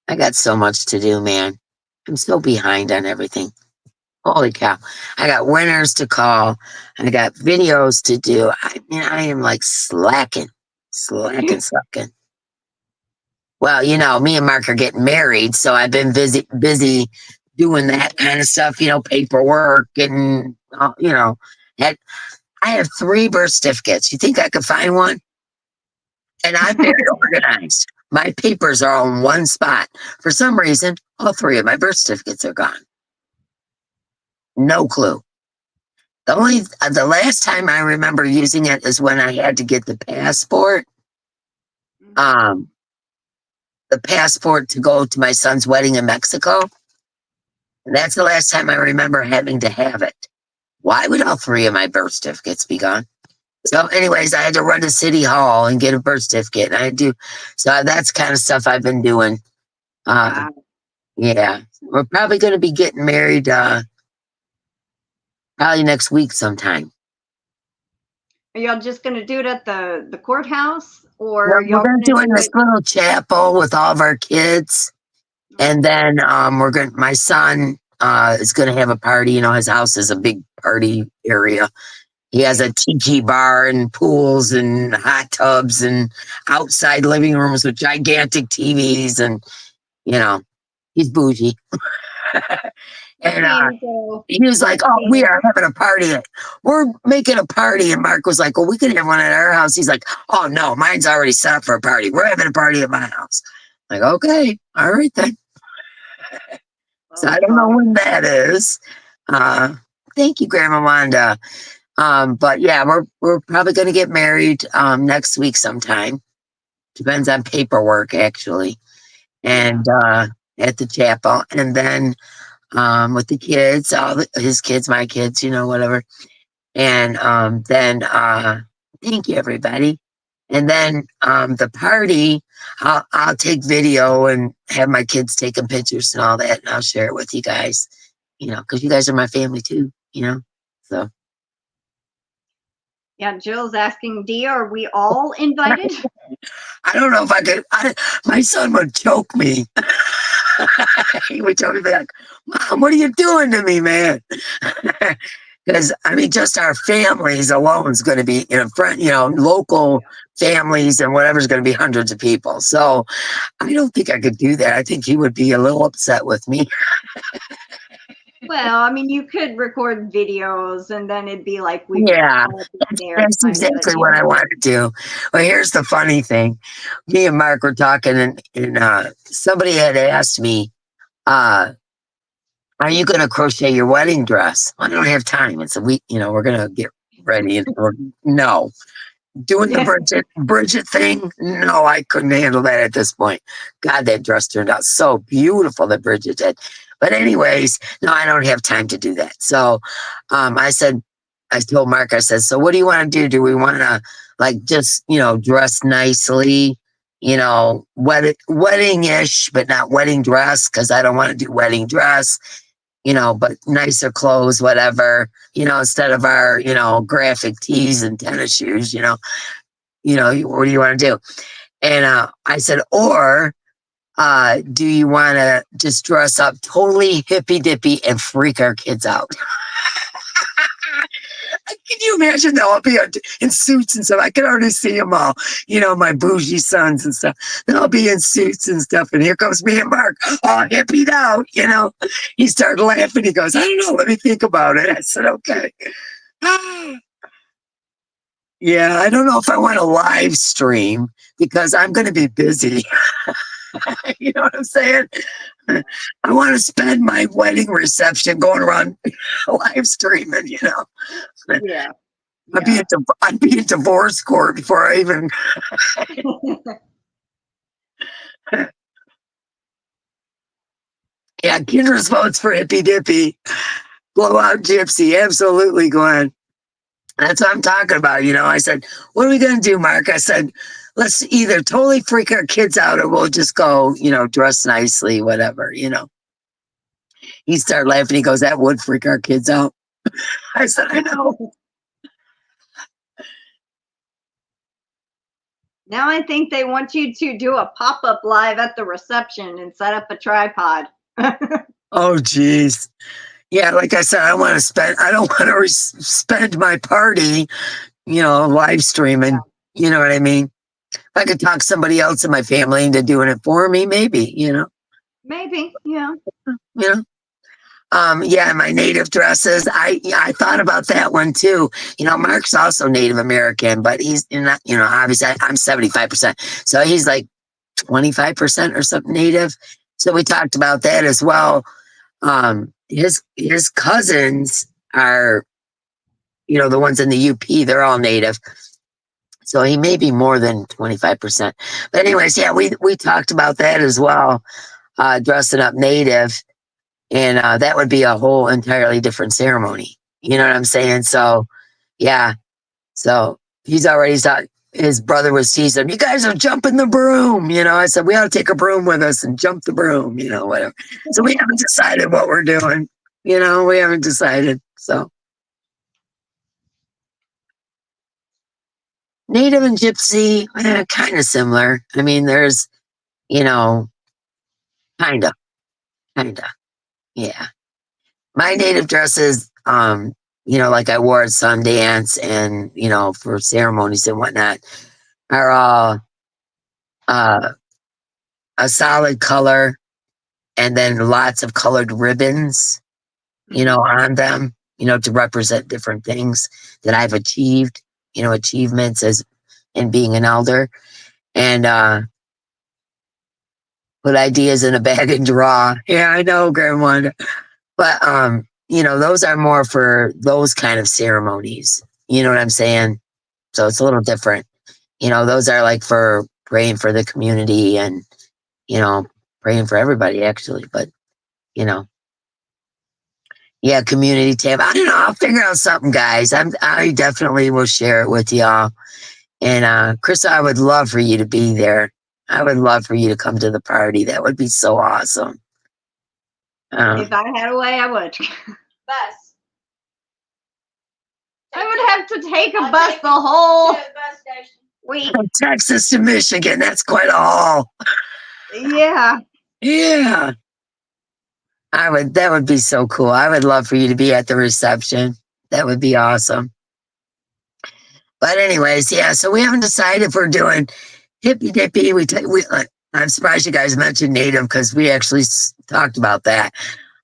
I got so much to do, man. I'm so behind on everything. Holy cow. I got winners to call. I got videos to do. I mean, I am like slacking. Well, you know, me and Mark are getting married, so I've been busy doing that kind of stuff, you know, paperwork and, you know, I have 3 birth certificates. You think I could find one? And I'm very organized. My papers are all in one spot. For some reason, all 3 of my birth certificates are gone. No clue. The last time I remember using it is when I had to get the passport. The passport to go to my son's wedding in Mexico. And that's the last time I remember having to have it. Why would all 3 of my birth certificates be gone? So, anyways, I had to run to City Hall and get a birth certificate. And so that's kind of stuff I've been doing. Wow. Yeah, we're probably going to be getting married probably next week sometime. Are y'all just going to do it at the courthouse Well, or we're y'all gonna gonna do it in do this it? little chapel with all of our kids. And then my son is gonna have a party. You know, his house is a big party area. He has a tiki bar and pools and hot tubs and outside living rooms with gigantic TVs, and you know, he's bougie. And Tammy, so he was like, "Oh, we complicated. are having a party. We're making a party." And Mark was like, "Well, we can have one at our house." He's like, "Oh no, mine's already set up for a party. We're having a party at my house." Like, okay, all right then. So Oh I don't know God. when that is. Uh, thank you, Grandma Wanda. But yeah, we're probably gonna get married next week sometime. Depends on paperwork actually. Yeah. And at the chapel. And then with the kids, his kids, my kids, you know, whatever. And then thank you everybody. And then the party, I'll take video and have my kids taking pictures and all that, and I'll share it with you guys, you know, because you guys are my family too, you know. So Yeah, Jill's asking, Dia, are we all invited? I don't know if I could. My son would choke me. He would totally be like, "Mom, what are you doing to me, man?" Because I mean, just our families alone is going to be in front, you know, local families and whatever's going to be hundreds of people. So I don't think I could do that. I think he would be a little upset with me. Well, I mean, you could record videos and then it'd be like we would Yeah, all be there that's kind of a exactly what I deal. want to do. Well, here's the funny thing. Me and Mark were talking, and somebody had asked me, uh, "Are you going to crochet your wedding dress?" I don't have time. It's a week. You know, we're going to get ready. No, doing the Yeah. Bridget thing. No, I couldn't handle that at this point. God, that dress turned out so beautiful that Bridget did. But anyways, no, I don't have time to do that. So, I told Mark, I said, "So what do you want to do? Do we want to like just, you know, dress nicely, you know, wedding-ish, but not wedding dress, because I don't want to do wedding dress, you know, but nicer clothes, whatever, you know, instead of our, you know, graphic tees and tennis shoes, you know, what do you want to do?" And I said, "Or do you want to just dress up totally hippy dippy and freak our kids out?" Can you imagine? They'll all be in suits and stuff. I can already see them all, you know, my bougie sons and stuff. They'll be in suits and stuff. And here comes me and Mark, all hippied out, you know. He started laughing. He goes, "I don't know. Let me think about it." I said, "Okay." Yeah, I don't know if I want to live stream because I'm going to be busy. You know what I'm saying? I want to spend my wedding reception going around live streaming, you know. Yeah. I'd be in divorce court before I even. Yeah, Kendra's votes for Hippy Dippy. Blow out Gypsy. Absolutely, Glenn. That's what I'm talking about. You know, I said, "What are we going to do, Mark?" I said, "Let's either totally freak our kids out or we'll just go, you know, dress nicely, whatever, you know." He started laughing. He goes, "That would freak our kids out." I said, "I know." Now I think they want you to do a pop-up live at the reception and set up a tripod. Oh, geez. Yeah, like I said, I don't want to spend my party, you know, live Yeah. streaming. You know what I mean? If I could talk somebody else in my family into doing it for me, maybe, you know. Maybe, yeah. You know. Yeah, my native dresses. I thought about that one too. You know, Mark's also Native American, but he's not, you know, obviously I'm 75%. So he's like 25% or something native. So we talked about that as well. His cousins are, you know, the ones in the UP, they're all native. So he may be more than 25%. But anyways, yeah, we talked about that as well, dressing up native. And that would be a whole entirely different ceremony. You know what I'm saying? So, yeah. So he's already thought his brother was teasing him, "You guys are jumping the broom." You know, I said, "We ought to take a broom with us and jump the broom," you know, whatever. So we haven't decided what we're doing. You know, we haven't decided. So, Native and Gypsy, kind of similar. I mean, there's, you know, kind of, yeah. My native dresses, like I wore at Sundance and, for ceremonies and whatnot, are all uh, a solid color and then lots of colored ribbons, on them, to represent different things that I've achieved, achievements as in being an elder. And put ideas in a bag and draw. Yeah, I know, Grandma. But those are more for those kind of ceremonies. You know what I'm saying? So it's a little different. Those are like for praying for the community and, praying for everybody actually. But, yeah, community tab. I don't know. I'll figure out something, guys. I definitely will share it with y'all. And Chris, I would love for you to be there. I would love for you to come to the party. That would be so awesome. If I had a way, I would. Bus. I would have to take a bus the whole bus station. week. From Texas to Michigan. That's quite a haul. Yeah. Yeah. That would be so cool. I would love for you to be at the reception. That would be awesome. But anyways, yeah, so we haven't decided if we're doing hippy dippy. I'm surprised you guys mentioned native because we actually talked about that.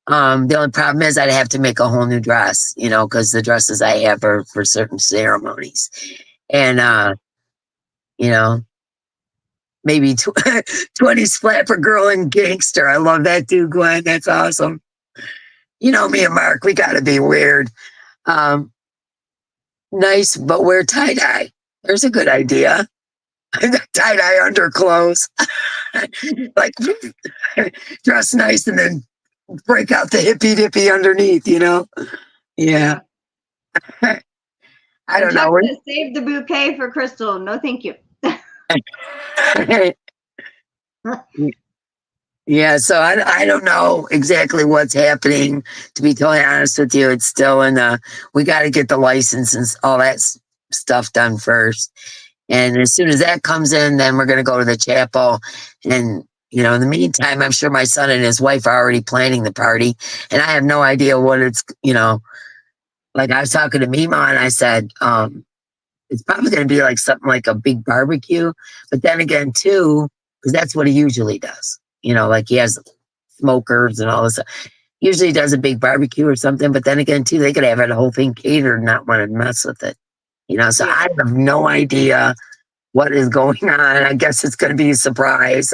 The only problem is I'd have to make a whole new dress, because the dresses I have are for certain ceremonies. And, maybe 20 splat for girl and gangster. I love that too, Gwen. That's awesome. Me and Mark, we got to be weird. Nice, but wear tie-dye. There's a good idea. Tie-dye underclothes. Like, dress nice and then break out the hippy dippy underneath, Yeah. I don't know. Save the bouquet for Crystal. No, thank you. Yeah, so I don't know exactly what's happening. To be totally honest with you, it's still we got to get the license and all that stuff done first. And as soon as that comes in, then we're going to go to the chapel. And, in the meantime, I'm sure my son and his wife are already planning the party. And I have no idea what it's, like I was talking to Mima and I said, it's probably going to be like something like a big barbecue. But then again, too, because that's what he usually does. Like he has smokers and all this. Usually he does a big barbecue or something. But then again, too, they could have the whole thing catered and not want to mess with it. So I have no idea what is going on. I guess it's going to be a surprise.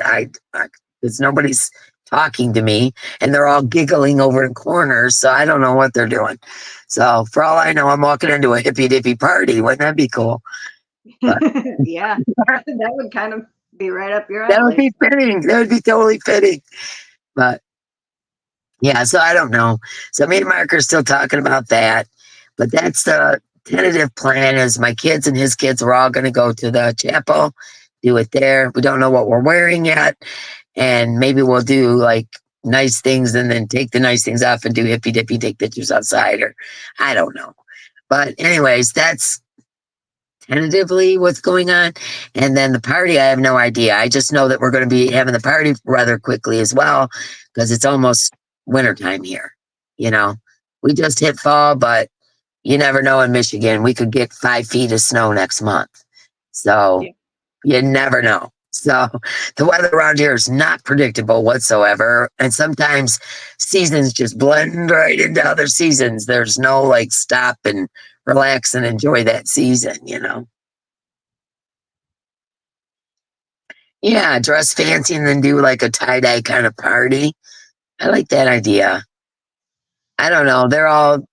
Because nobody's talking to me and they're all giggling over in corners. So I don't know what they're doing. So for all I know, I'm walking into a hippy dippy party. Wouldn't that be cool? But, yeah, that would kind of be right up your alley. That would be fitting. That would be totally fitting. But yeah, so I don't know. So me and Mark are still talking about that. But that's the tentative plan is my kids and his kids, we're all going to go to the chapel, do it there. We don't know what we're wearing yet. And maybe we'll do like nice things and then take the nice things off and do hippy dippy, take pictures outside, or I don't know. But anyways, that's tentatively what's going on. And then the party, I have no idea. I just know that we're going to be having the party rather quickly as well, because it's almost wintertime here. We just hit fall, but you never know in Michigan. We could get 5 feet of snow next month. So you never know. So the weather around here is not predictable whatsoever. And sometimes seasons just blend right into other seasons. There's no like stop and relax and enjoy that season, Yeah, dress fancy and then do like a tie-dye kind of party. I like that idea. I don't know. They're all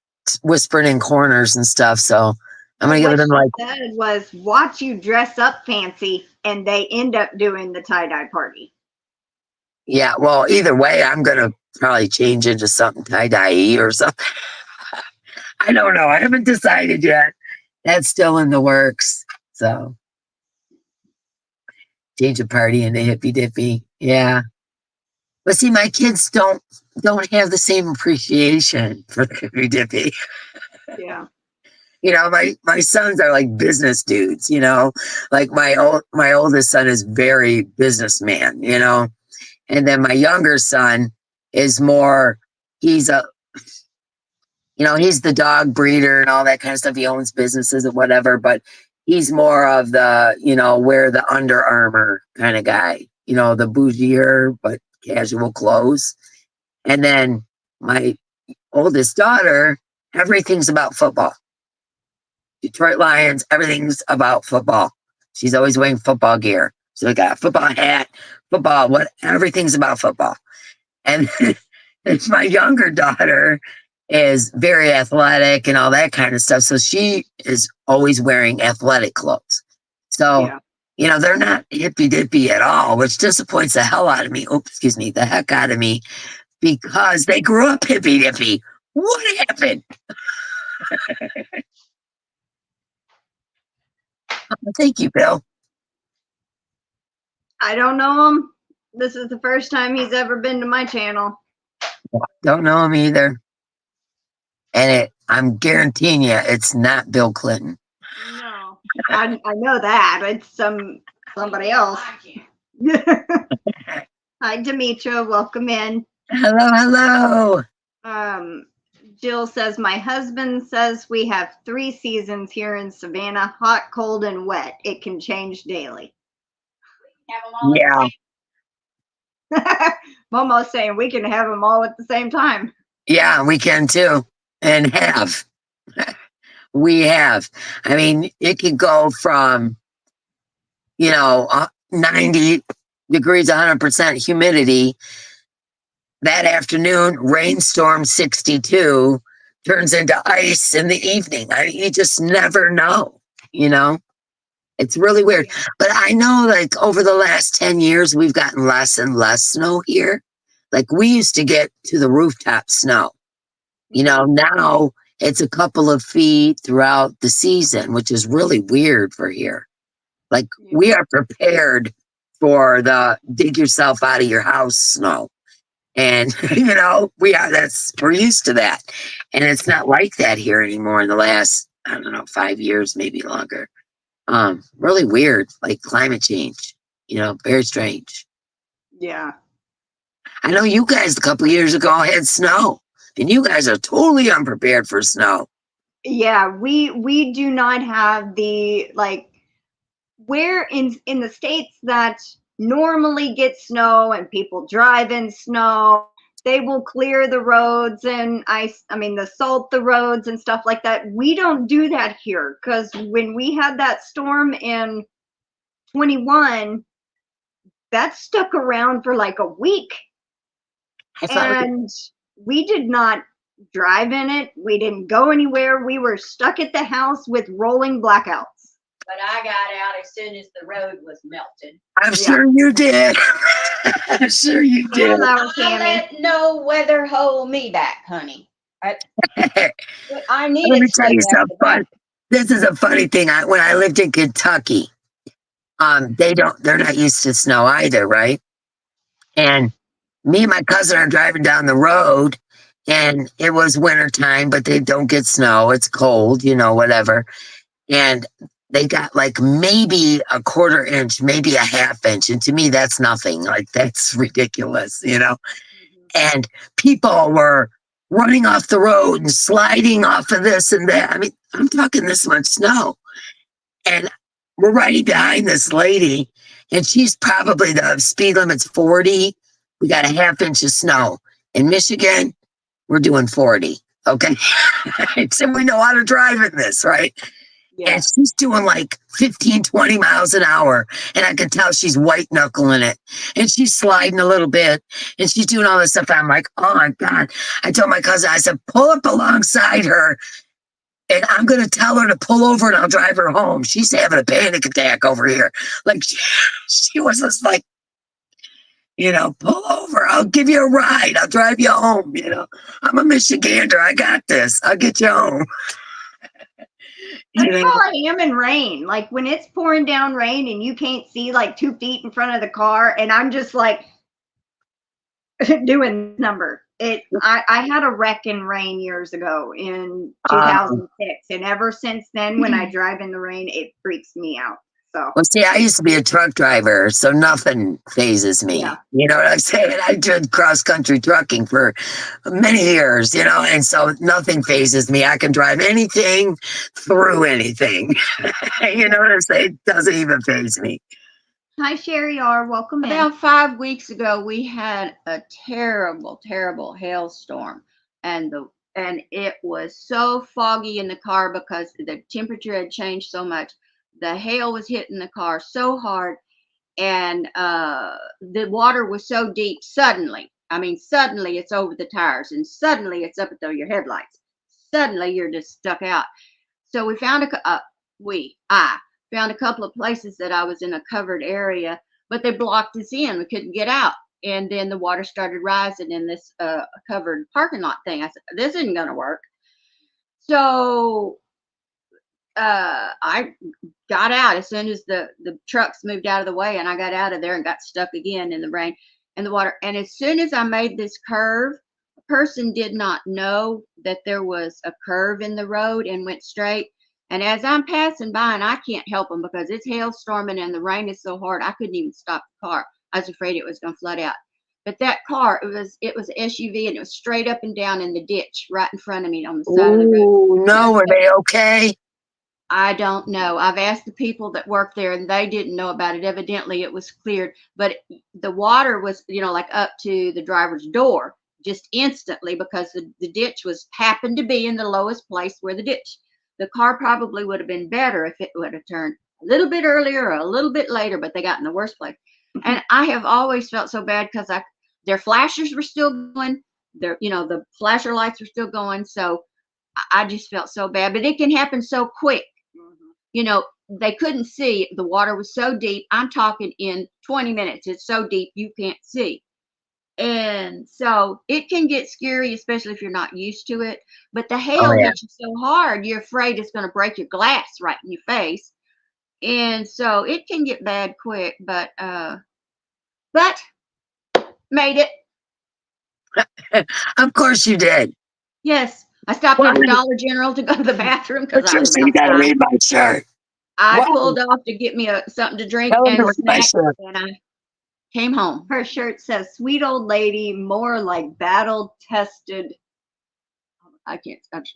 whispering in corners and stuff. So I'm going to give them like. What she said was watch you dress up fancy and they end up doing the tie-dye party. Yeah, well, either way, I'm going to probably change into something tie-dye or something. I don't know. I haven't decided yet. That's still in the works. So change a party into hippy dippy. Yeah. But see, my kids don't have the same appreciation for the hippy dippy. Yeah. You know, my sons are like business dudes, you know, like my oldest son is very businessman, you know, and then my younger son is more, he's a, you know, he's the dog breeder and all that kind of stuff. He owns businesses and whatever, but he's more of the, you know, wear the Under Armour kind of guy, you know, the bougier but casual clothes. And then my oldest daughter, everything's about football. Detroit Lions, everything's about football. She's always wearing football gear. So I got a football hat, football, what everything's about football. And my younger daughter is very athletic and all that kind of stuff. So she is always wearing athletic clothes. So, Yeah. you know, they're not hippy dippy at all, which disappoints the hell out of me. Oops, excuse me, the heck out of me, because they grew up hippy dippy. What happened? Thank you, Bill. I don't know him. This is the first time he's ever been to my channel. Don't know him either. And I'm guaranteeing you, it's not Bill Clinton. No, I know that. It's somebody else. Hi, Demetra. Welcome in. Hello. Jill says, my husband says we have 3 seasons here in Savannah, hot, cold, and wet. It can change daily. Yeah. Momo's saying we can have them all at the same time. Yeah, we can too. And have. We have. I mean, it could go from, you know, 90 degrees, 100% humidity. That afternoon, rainstorm 62 turns into ice in the evening. I mean, you just never know, you know? It's really weird. But I know, like, over the last 10 years, we've gotten less and less snow here. Like, we used to get to the rooftop snow. You know, now it's a couple of feet throughout the season, which is really weird for here. Like, we are prepared for the dig yourself out of your house snow. And, you know, we're used to that. And it's not like that here anymore in the last, I don't know, 5 years, maybe longer. Really weird, like climate change, you know, very strange. Yeah. I know you guys a couple years ago had snow, and you guys are totally unprepared for snow. Yeah, we do not have the, like, where in the states that normally get snow and people drive in snow, they will clear the roads and the salt the roads and stuff like that. We don't do that here, because when we had that storm in 21, that stuck around for like a week. And we did not drive in it. We didn't go anywhere. We were stuck at the house with rolling blackouts. But I got out as soon as the road was melted. I'm sure you did. I'm sure you did. Hello, I Tammy. let no weather hold me back, honey. I need Let me tell you something. This is a funny thing. When I lived in Kentucky, they're not used to snow either, right? And me and my cousin are driving down the road, and it was wintertime, but they don't get snow. It's cold, you know, whatever. And they got like maybe a 1/4 inch, maybe a 1/2 inch. And to me, that's nothing. Like, that's ridiculous, you know? And people were running off the road and sliding off of this and that. I mean, I'm talking this much snow. And we're riding behind this lady, and she's probably, the speed limit's 40. We got a 1/2 inch of snow. In Michigan, we're doing 40. Okay. So we know how to drive in this, right? Yeah. And she's doing like 15, 20 miles an hour. And I can tell she's white knuckling it. And she's sliding a little bit. And she's doing all this stuff. I'm like, oh my God. I told my cousin, I said, pull up alongside her. And I'm going to tell her to pull over, and I'll drive her home. She's having a panic attack over here. Like, she was just like, you know, pull over. I'll give you a ride. I'll drive you home. You know, I'm a Michigander. I got this. I'll get you home. That's how I am in rain. Like, when it's pouring down rain and you can't see like 2 feet in front of the car, and I'm just like doing this number. I had a wreck in rain years ago in Um, 2006, and ever since then, when I drive in the rain, it freaks me out. So well, see, I used to be a truck driver, so nothing phases me. yeah, You know what I'm saying? I did cross country trucking for many years, and so nothing phases me. I can drive anything through anything. You know what I'm saying? It doesn't even phase me. hi Sherry R, welcome in. About 5 weeks ago, we had a terrible, terrible hailstorm, and it was so foggy in the car because the temperature had changed so much. The hail was hitting the car so hard, and the water was so deep. Suddenly, I mean, suddenly it's over the tires, and suddenly it's up at your headlights. Suddenly, you're just stuck out. So we found I found a couple of places that I was in a covered area, but they blocked us in. We couldn't get out. And then the water started rising in this covered parking lot thing. I said, this isn't going to work. So I got out as soon as the trucks moved out of the way, and I got out of there and got stuck again in the rain and the water. And as soon as I made this curve, a person did not know that there was a curve in the road and went straight. And as I'm passing by, and I can't help them because it's hailstorming and the rain is so hard, I couldn't even stop the car. I was afraid it was going to flood out. But that car, it was an SUV, and it was straight up and down in the ditch right in front of me on the side of the road. Ooh, no, were they okay? I don't know. I've asked the people that work there, and they didn't know about it. Evidently, it was cleared, but the water was, like up to the driver's door just instantly because the ditch happened to be in the lowest place where the car probably would have been better if it would have turned a little bit earlier or a little bit later, but they got in the worst place. And I have always felt so bad because their flashers were still going. The flasher lights were still going. So I just felt so bad, but it can happen so quick. They couldn't see. The water was so deep. I'm talking in 20 minutes. It's so deep you can't see. And so it can get scary, especially if you're not used to it. But the hail hits you so hard, you're afraid it's going to break your glass right in your face. And so it can get bad quick, but made it. Of course you did. Yes. I stopped at the Dollar General to go to the bathroom because I was You got to read my shirt. I pulled off to get me something to drink and a snack, and I came home. Her shirt says, "Sweet old lady, more like battle-tested."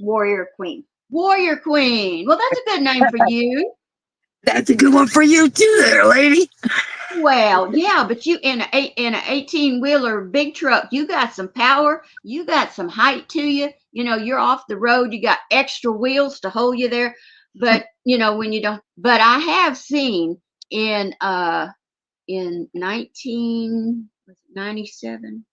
Warrior queen. Warrior queen. Well, that's a good name for you. That's a good one for you too, there, lady. Well, yeah, but you in an 18-wheeler big truck, you got some power. You got some height to you. You're off the road. You got extra wheels to hold you there. But when you don't. But I have seen in 1997.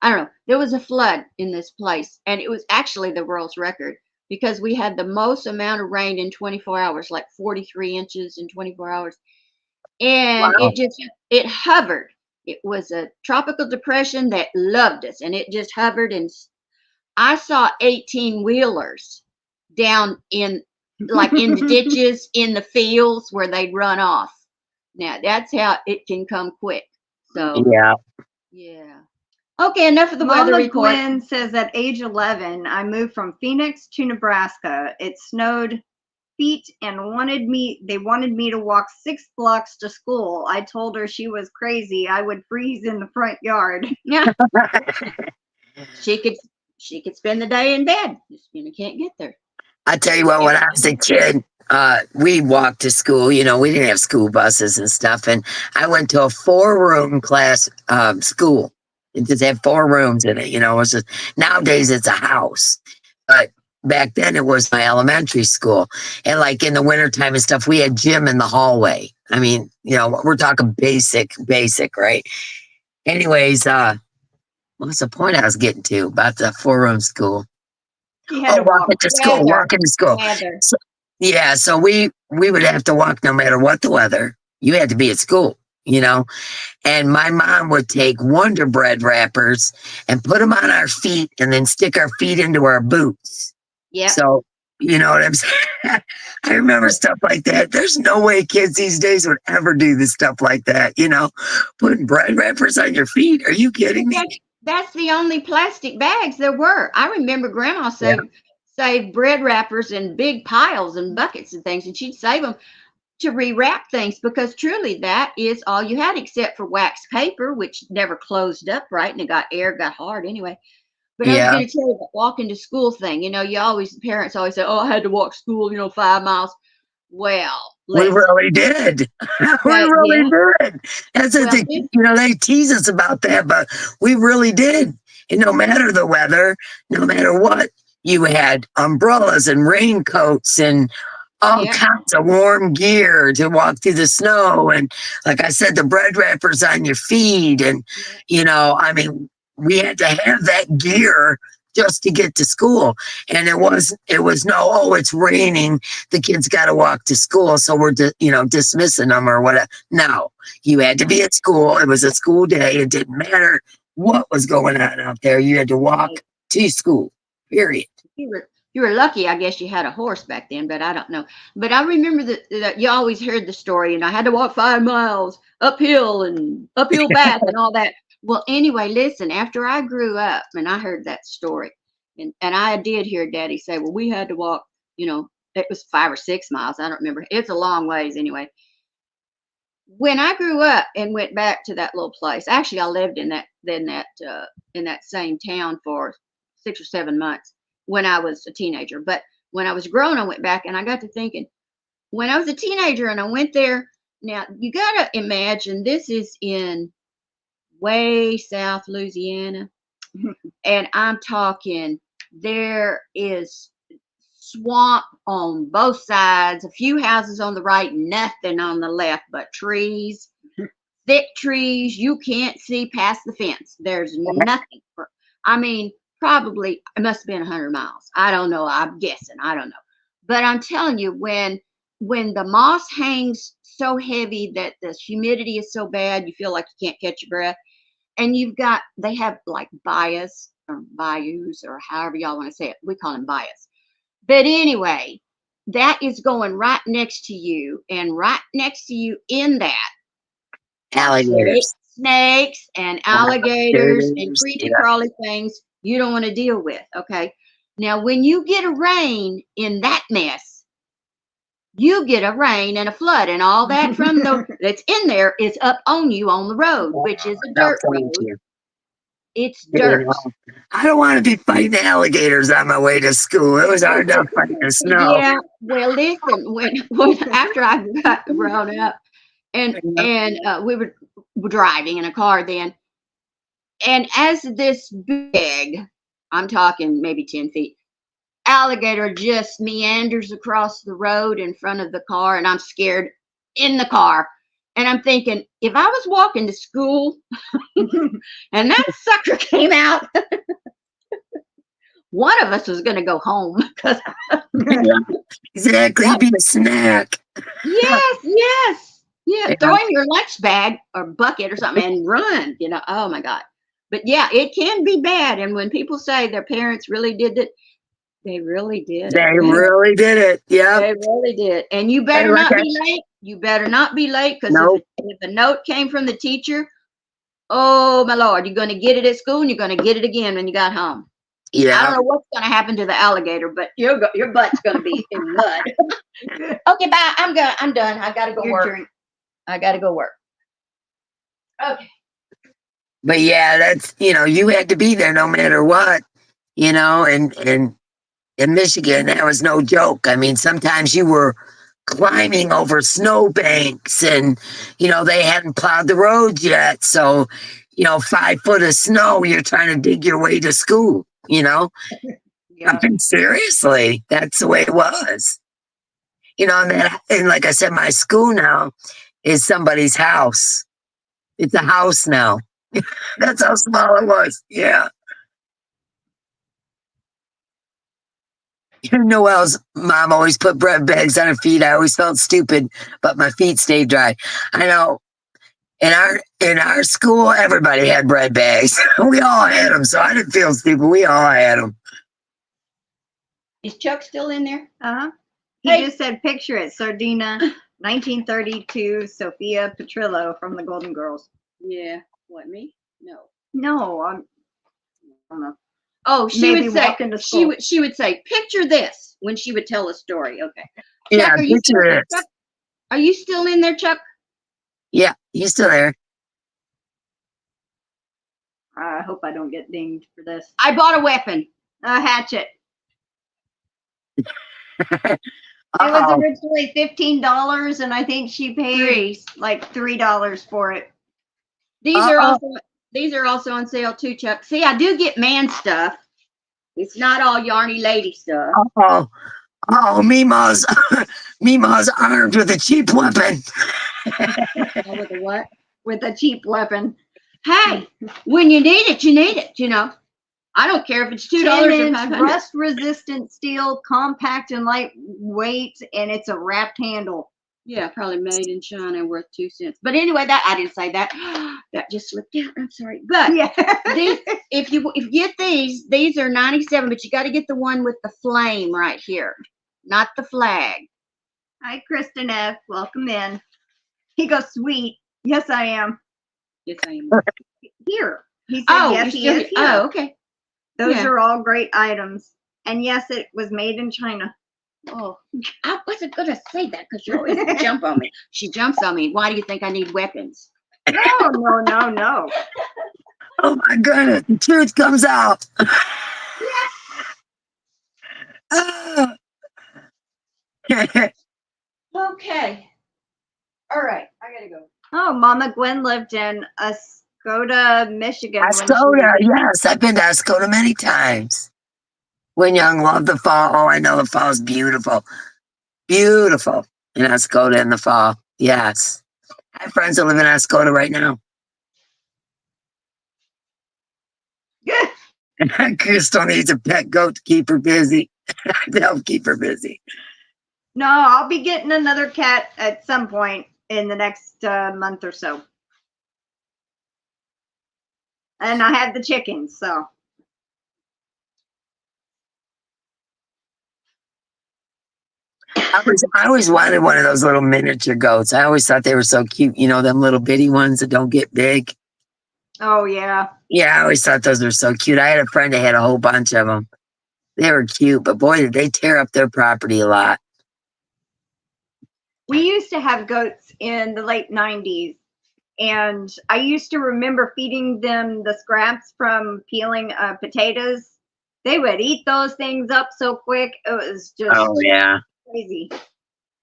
I don't know. There was a flood in this place, and it was actually the world's record because we had the most amount of rain in 24 hours, like 43 inches in 24 hours. And it hovered. It was a tropical depression that loved us, and it just hovered. And I saw 18-wheelers down in the ditches, in the fields where they'd run off. Now that's how it can come quick. So yeah. Okay, enough of the weather report. Gwen says at age 11, I moved from Phoenix to Nebraska. It snowed feet and they wanted me to walk 6 blocks to school. I told her she was crazy. I would freeze in the front yard. Yeah. She could spend the day in bed. Just can't get there. I tell you what, when I was a kid, we walked to school. We didn't have school buses and stuff. And I went to a 4-room class school. It just had 4 rooms in it. It was just, nowadays it's a house. But back then it was my elementary school. And like in the wintertime and stuff, we had gym in the hallway. I mean, we're talking basic, right? Anyways, what's the point I was getting to about the 4-room school? Walking to school. So we would have to walk no matter what the weather. You had to be at school, and my mom would take Wonder Bread wrappers and put them on our feet and then stick our feet into our boots. Yeah. So, you know what I'm saying? I remember stuff like that. There's no way kids these days would ever do this stuff like that, putting bread wrappers on your feet. Are you kidding me? that's the only plastic bags there were. I remember Grandma saved bread wrappers in big piles and buckets and things, and she'd save them to rewrap things because truly that is all you had except for wax paper, which never closed up right and it got hard anyway. But I was going to tell you the walking to school thing. You know, parents always say, "Oh, I had to walk to school, 5 miles." Well, we really did. We really did. That's the thing. They tease us about that, but we really did. And no matter the weather, no matter what, you had umbrellas and raincoats and all kinds of warm gear to walk through the snow. And like I said, the bread wrappers on your feet. And, we had to have that gear just to get to school. And it was no, oh, it's raining, the kids got to walk to school, so we're dismissing them or whatever. No, you had to be at school. It was a school day. It didn't matter what was going on out there. You had to walk to school, period. You were lucky, I guess you had a horse back then, but I don't know. But I remember that you always heard the story, and I had to walk 5 miles uphill and uphill back and all that. Well, anyway, listen, after I grew up and I heard that story, and I did hear Daddy say, well, we had to walk, it was 5 or 6 miles. I don't remember. It's a long ways anyway. When I grew up and went back to that little place, actually, I lived in that same town for 6 or 7 months when I was a teenager. But when I was grown, I went back and I got to thinking, when I was a teenager and I went there, now you got to imagine this is in way south Louisiana. And I'm talking, there is swamp on both sides, a few houses on the right, nothing on the left but trees, thick trees. You can't see past the fence. There's nothing. Probably it must have been 100 miles. I don't know. I'm guessing. I don't know. But I'm telling you, when the moss hangs so heavy that the humidity is so bad, you feel like you can't catch your breath. And they have like bayous or bayous or however y'all want to say it. We call them bayous. But anyway, that is going right next to you, and right next to you in that alligators, snakes and alligators and creepy crawly things you don't want to deal with. Okay. Now, when you get a rain in that mess, you get a rain and a flood, and all that from that's in there is up on you on the road, which is a dirt road. It's dirt. I don't want to be fighting alligators on my way to school. It was hard enough fighting the snow. Yeah. Well, listen, when after I got grown up, and we were driving in a car then, and as this big, I'm talking maybe 10 feet, alligator just meanders across the road in front of the car, and I'm scared in the car. And I'm thinking, if I was walking to school and that sucker came out, one of us was going to go home. Exactly. It'd be a snack. Yes. Yeah. Throw in your lunch bag or bucket or something and run, oh my God. But yeah, it can be bad. And when people say their parents really did it, they really did. They really did it. Yeah. They really did. And you better not be late. You better not be late, because if a note came from the teacher, oh my Lord, you're going to get it at school and you're going to get it again when you got home. Yeah. I don't know what's going to happen to the alligator, but your butt's going to be in mud. Okay, bye. I'm done. I got to go work. I got to go work. Okay. But yeah, that's, you had to be there no matter what, and in Michigan, that was no joke. I mean, sometimes you were climbing over snowbanks and, they hadn't plowed the roads yet. So, 5 foot of snow, you're trying to dig your way to school, Yeah. I mean, seriously, that's the way it was. And like I said, my school now is somebody's house. It's a house now. That's how small it was. Yeah. Noelle's mom always put bread bags on her feet. I always felt stupid, but my feet stayed dry. I know. In our school, everybody had bread bags. We all had them, so I didn't feel stupid. We all had them. Is Chuck still in there? He just said, picture it, Sardina, 1932, Sophia Petrillo from the Golden Girls. Yeah. What, me? No. No, don't know. Oh, she Maybe would say, walk into school. she would say, picture this when she would tell a story. Okay. Yeah, Chuck, picture it. Chuck, are you still in there, Chuck? Yeah, he's still there. I hope I don't get dinged for this. I bought a weapon. A hatchet. It was Uh-oh. originally $15, and I think she paid like $3 for it. These are also on sale too, Chuck. See, I do get man stuff. It's not all yarny lady stuff. Oh, Mima's armed with a cheap weapon. Oh, with a what? With a cheap weapon. Hey, when you need it, you need it. You know, I don't care if it's $2 or 500. Rust-resistant steel, compact and lightweight, and it's a wrapped handle. Yeah, probably made in China, worth 2 cents. But anyway, that I didn't say that. That just slipped out. I'm sorry. But Yeah. these, if you get these are 97, but you got to get the one with the flame right here, not the flag. Hi, Kristen F. Welcome in. He goes, sweet. Yes, I am. Yes, I am. Here. He said, Oh, yes, he is here. Oh, okay. Those are all great items. And yes, it was made in China. Oh, I wasn't going to say that because you always jump on me. She jumps on me. Why do you think I need weapons? No. Oh my goodness, the truth comes out. Okay. All right. I got to go. Oh, Mama Gwen lived in Ascoda, Michigan. Ascoda, yes, I've been to Ascoda many times. When young, love the fall. Oh, I know the fall is beautiful. Beautiful in Ascoda in the fall. Yes. I have friends that live in Ascoda right now. Crystal needs a pet goat to keep her busy. To help keep her busy. No, I'll be getting another cat at some point in the next month or so. And I have the chickens, so. I always wanted one of those little miniature goats. I always thought they were so cute. You know, them little bitty ones that don't get big. Oh, yeah. Yeah, I always thought those were so cute. I had a friend that had a whole bunch of them. They were cute, but boy, did they tear up their property a lot. We used to have goats in the late 90s. And I used to remember feeding them the scraps from peeling potatoes. They would eat those things up so quick. It was just crazy.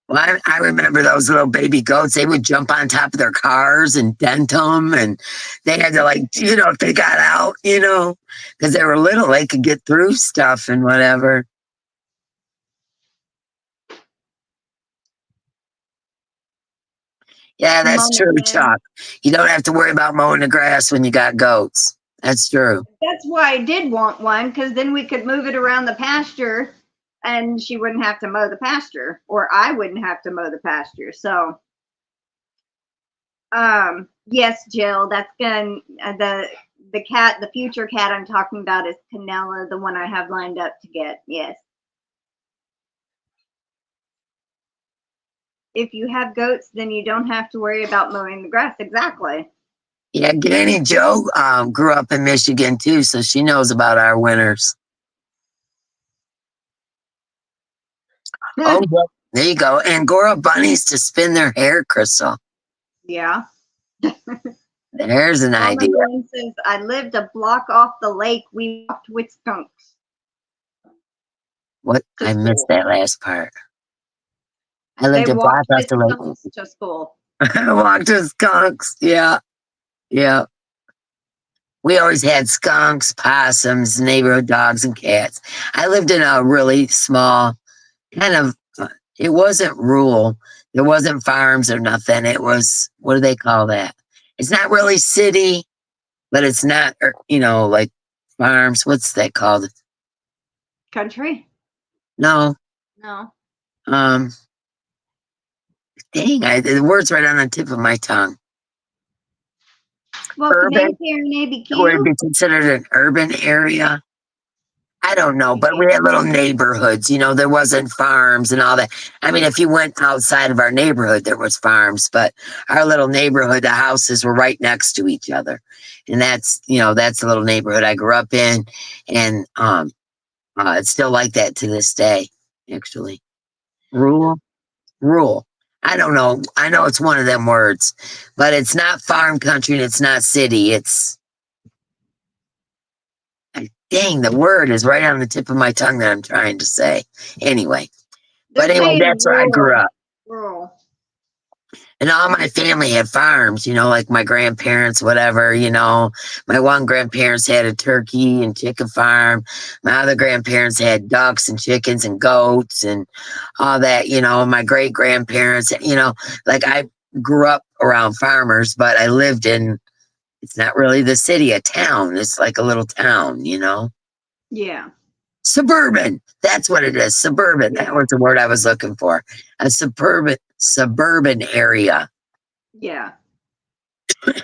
Well, I remember those little baby goats. They would jump on top of their cars and dent them. And they had to, if they got out, because they were little, they could get through stuff and whatever. Yeah, that's true, Chuck. You don't have to worry about mowing the grass when you got goats. That's true. That's why I did want one, because then we could move it around the pasture and she wouldn't have to mow the pasture, or I wouldn't have to mow the pasture. So, yes, Jill, that's going the future cat I'm talking about is Canella, the one I have lined up to get. Yes. If you have goats, then you don't have to worry about mowing the grass. Exactly. Yeah, Granny Joe grew up in Michigan too, so she knows about our winters. Oh, there you go. Angora bunnies to spin their hair, Crystal. Yeah. There's an idea. Says, I lived a block off the lake. We walked with skunks. What? I missed that last part. I lived a block off the lake. To school. I walked with skunks. Yeah. Yeah. We always had skunks, possums, neighborhood dogs, and cats. I lived in a really small kind of, it wasn't rural. There wasn't farms or nothing. It was, what do they call that? It's not really city, but it's not, like farms. What's that called? Country? No. No. Dang, the word's right on the tip of my tongue. Well, urban, would it be considered an urban area? I don't know, but we had little neighborhoods, there wasn't farms and all that. I mean, if you went outside of our neighborhood, there was farms, but our little neighborhood, the houses were right next to each other. And that's, that's the little neighborhood I grew up in. And it's still like that to this day, actually. Rural. I don't know. I know it's one of them words, but it's not farm country and it's not city. It's, dang, the word is right on the tip of my tongue that I'm trying to say. Anyway. But They're anyway, saying that's where I grew up. rural. And all my family had farms, like my grandparents, whatever, My one grandparents had a turkey and chicken farm. My other grandparents had ducks and chickens and goats and all that, My great grandparents, like I grew up around farmers, but I lived in, it's not really the city, a town. It's like a little town, Yeah. Suburban. That's what it is. Suburban. Yeah. That was the word I was looking for. A suburban area. Yeah.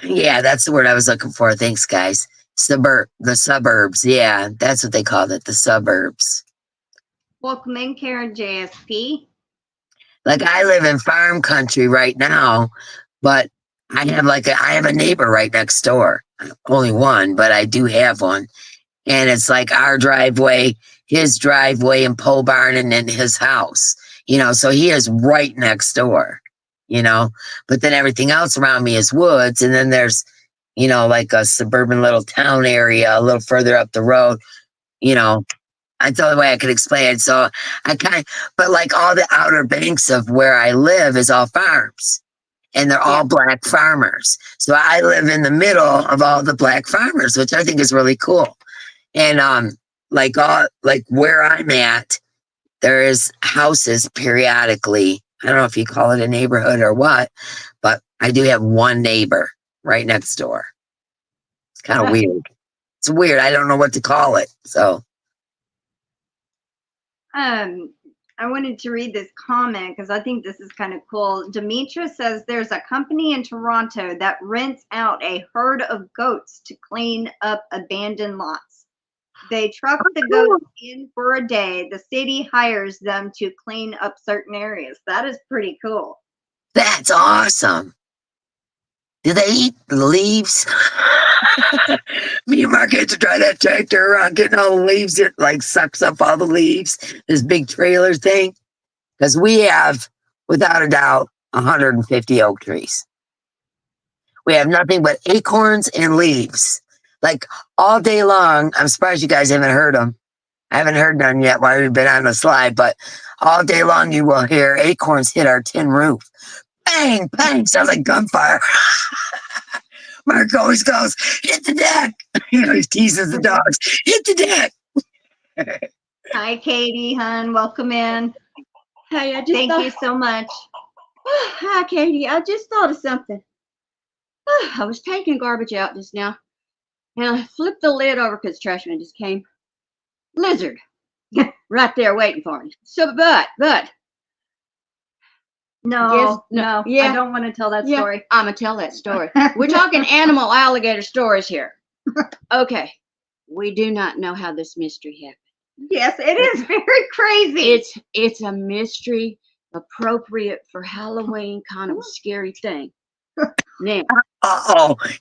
Yeah, that's the word I was looking for. Thanks, guys. The suburbs. Yeah, that's what they called it. The suburbs. Welcome in, Karen JSP. Like I live in farm country right now, but I have a neighbor right next door. Only one, but I do have one. And it's like our driveway, his driveway and pole barn and then his house, so he is right next door, but then everything else around me is woods. And then there's, like a suburban little town area a little further up the road, That's the only way I could explain it. So but like all the outer banks of where I live is all farms and they're all black farmers. So I live in the middle of all the black farmers, which I think is really cool. And like where I'm at, there is houses periodically. I don't know if you call it a neighborhood or what, but I do have one neighbor right next door. It's kind of weird. It's weird. I don't know what to call it. So I wanted to read this comment because I think this is kind of cool. Demetra says there's a company in Toronto that rents out a herd of goats to clean up abandoned lots. They truck the goats in for a day. The city hires them to clean up certain areas. That is pretty cool. That's awesome. Do they eat the leaves? Me and Mark had to drive that tractor around getting all the leaves. It like sucks up all the leaves. This big trailer thing. Because we have, without a doubt, 150 oak trees. We have nothing but acorns and leaves. Like all day long. I'm surprised you guys haven't heard them. I haven't heard none yet while we've been on the slide, but all day long you will hear acorns hit our tin roof. Bang, bang, sounds like gunfire. Mark always goes, hit the deck. He teases the dogs, hit the deck. Hi, Katie, hon. Welcome in. Hey, Thank you so much. Hi, Katie. I just thought of something. I was taking garbage out just now, and I flipped the lid over because the trash man just came. Lizard, right there waiting for me. So, but No, yeah, I don't want to tell that story. I'm gonna tell that story. We're talking animal alligator stories here. Okay, we do not know how this mystery happened. Yes, it is very crazy. It's a mystery appropriate for Halloween, kind of a scary thing. Now,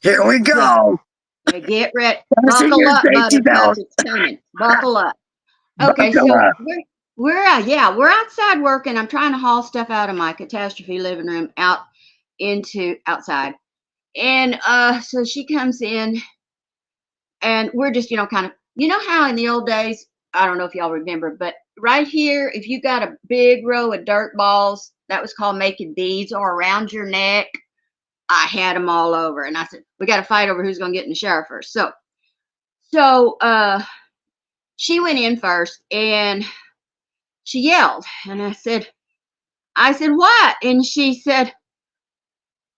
Here we go. so, get ready. Buckle up, buttercup. It's coming. Buckle up. Okay, Buckle up. We're outside working. I'm trying to haul stuff out of my catastrophe living room out into outside. And so she comes in and we're just, kind of, how in the old days, I don't know if y'all remember, but right here, if you got a big row of dirt balls, that was called making beads, or around your neck, I had them all over. And I said, we got to fight over who's going to get in the shower first. So she went in first and she yelled, and I said, what? And she said,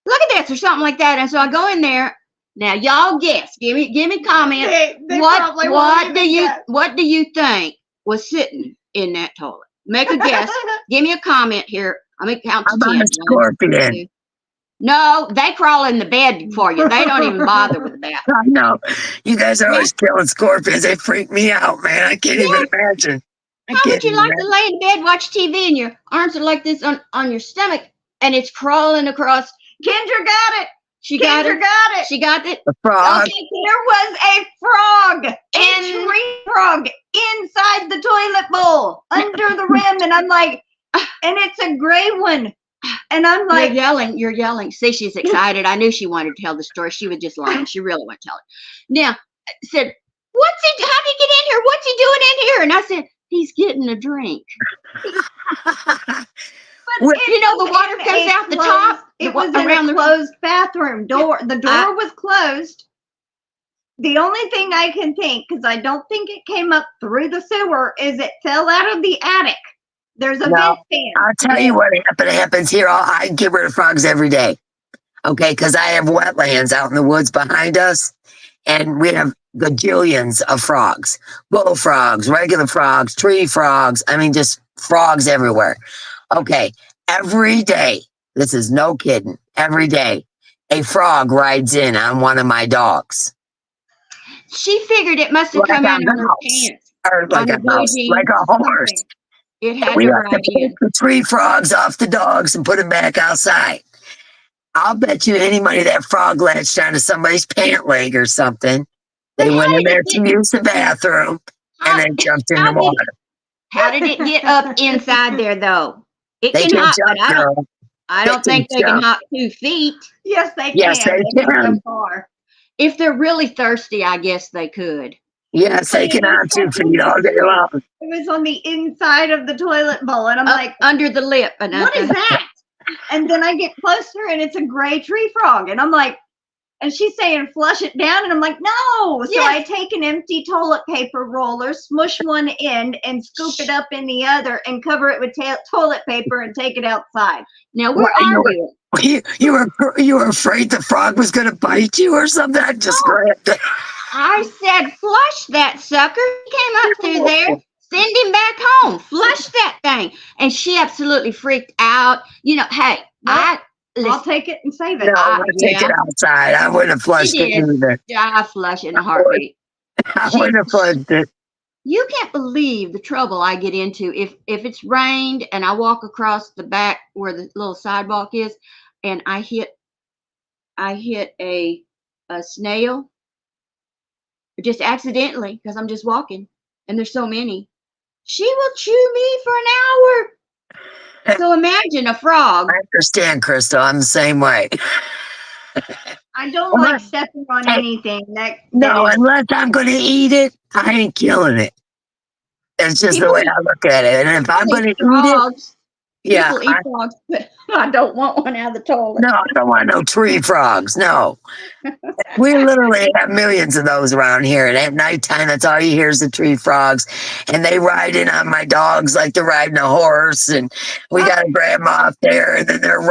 look at this, or something like that. And so I go in there. Now y'all guess. Give me comments. What do you think was sitting in that toilet? Make a guess. Give me a comment here. I'm gonna count to 10. A scorpion. No, they crawl in the bed for you. They don't even bother with the bath. I know. You guys are always killing scorpions. They freak me out, man. I can't even imagine. How would you like to lay in bed, watch TV, and your arms are like this on your stomach, and it's crawling across? Kendra got it. She got it. Got it. She got it. The frog. Okay, there was a frog, a tree frog inside the toilet bowl under the rim, and I'm like, and it's a gray one, and I'm like, You're yelling. See, she's excited. I knew she wanted to tell the story. She was just lying. She really wanted to tell it. Now, I said, how'd he get in here? What's he doing in here? And I said, he's getting a drink. but the water comes out the top. It was in a closed bathroom door. The door was closed. The only thing I can think, because I don't think it came up through the sewer, is it fell out of the attic. There's a vent fan. I'll tell you what happens here. I get rid of frogs every day. Okay, because I have wetlands out in the woods behind us, and we have gajillions of frogs. Bullfrogs, regular frogs, tree frogs. I mean, just frogs everywhere. Okay, every day, this is no kidding, every day, a frog rides in on one of my dogs. She figured it must have come out of her pants. Or like a mouse, like a horse. It had We to have to ride in. take the tree frogs off the dogs and put them back outside. I'll bet you any money that frog latched onto somebody's pant leg or something. They went in there to use the bathroom and then jumped in the water. How did it get up inside there, though? It They can can hop, jump, but girl. I don't think they can hop 2 feet. Yes, they Yes, can. they can can. go far. If they're really thirsty, I guess they could. Yes, they can hop 2 feet all day long. It was on the inside of the toilet bowl, and I'm like, under the lip. And what is that? And then I get closer, and it's a gray tree frog, and I'm like, and she's saying flush it down, and I'm like, no. So I take an empty toilet paper roller, smush one end, and scoop it up in the other, and cover it with toilet paper and take it outside. Now we're arguing. You were afraid the frog was going to bite you or something? I just grabbed it. I said, flush that sucker. He came up through there. Send him back home. Flush that thing. And she absolutely freaked out. Hey, I'll take it and save it. No, I'll take it outside. I wouldn't have flushed it either. I flush in a heartbeat. I wouldn't have flushed it. You can't believe the trouble I get into if it's rained and I walk across the back where the little sidewalk is, and I hit a snail, just accidentally, because I'm just walking, and there's so many. She will chew me for an hour. So imagine a frog. I understand, Crystal. I'm the same way. I don't like stepping on anything. Unless I'm going to eat it, I ain't killing it. It's just the way I look at it. And if I'm going to eat it, people eat frogs, but I don't want one out of the toilet. No, I don't want no tree frogs. No. We literally have millions of those around here. And at nighttime, that's all you hear is the tree frogs. And they ride in on my dogs like they're riding a horse. And we got to grab them off there. And then they're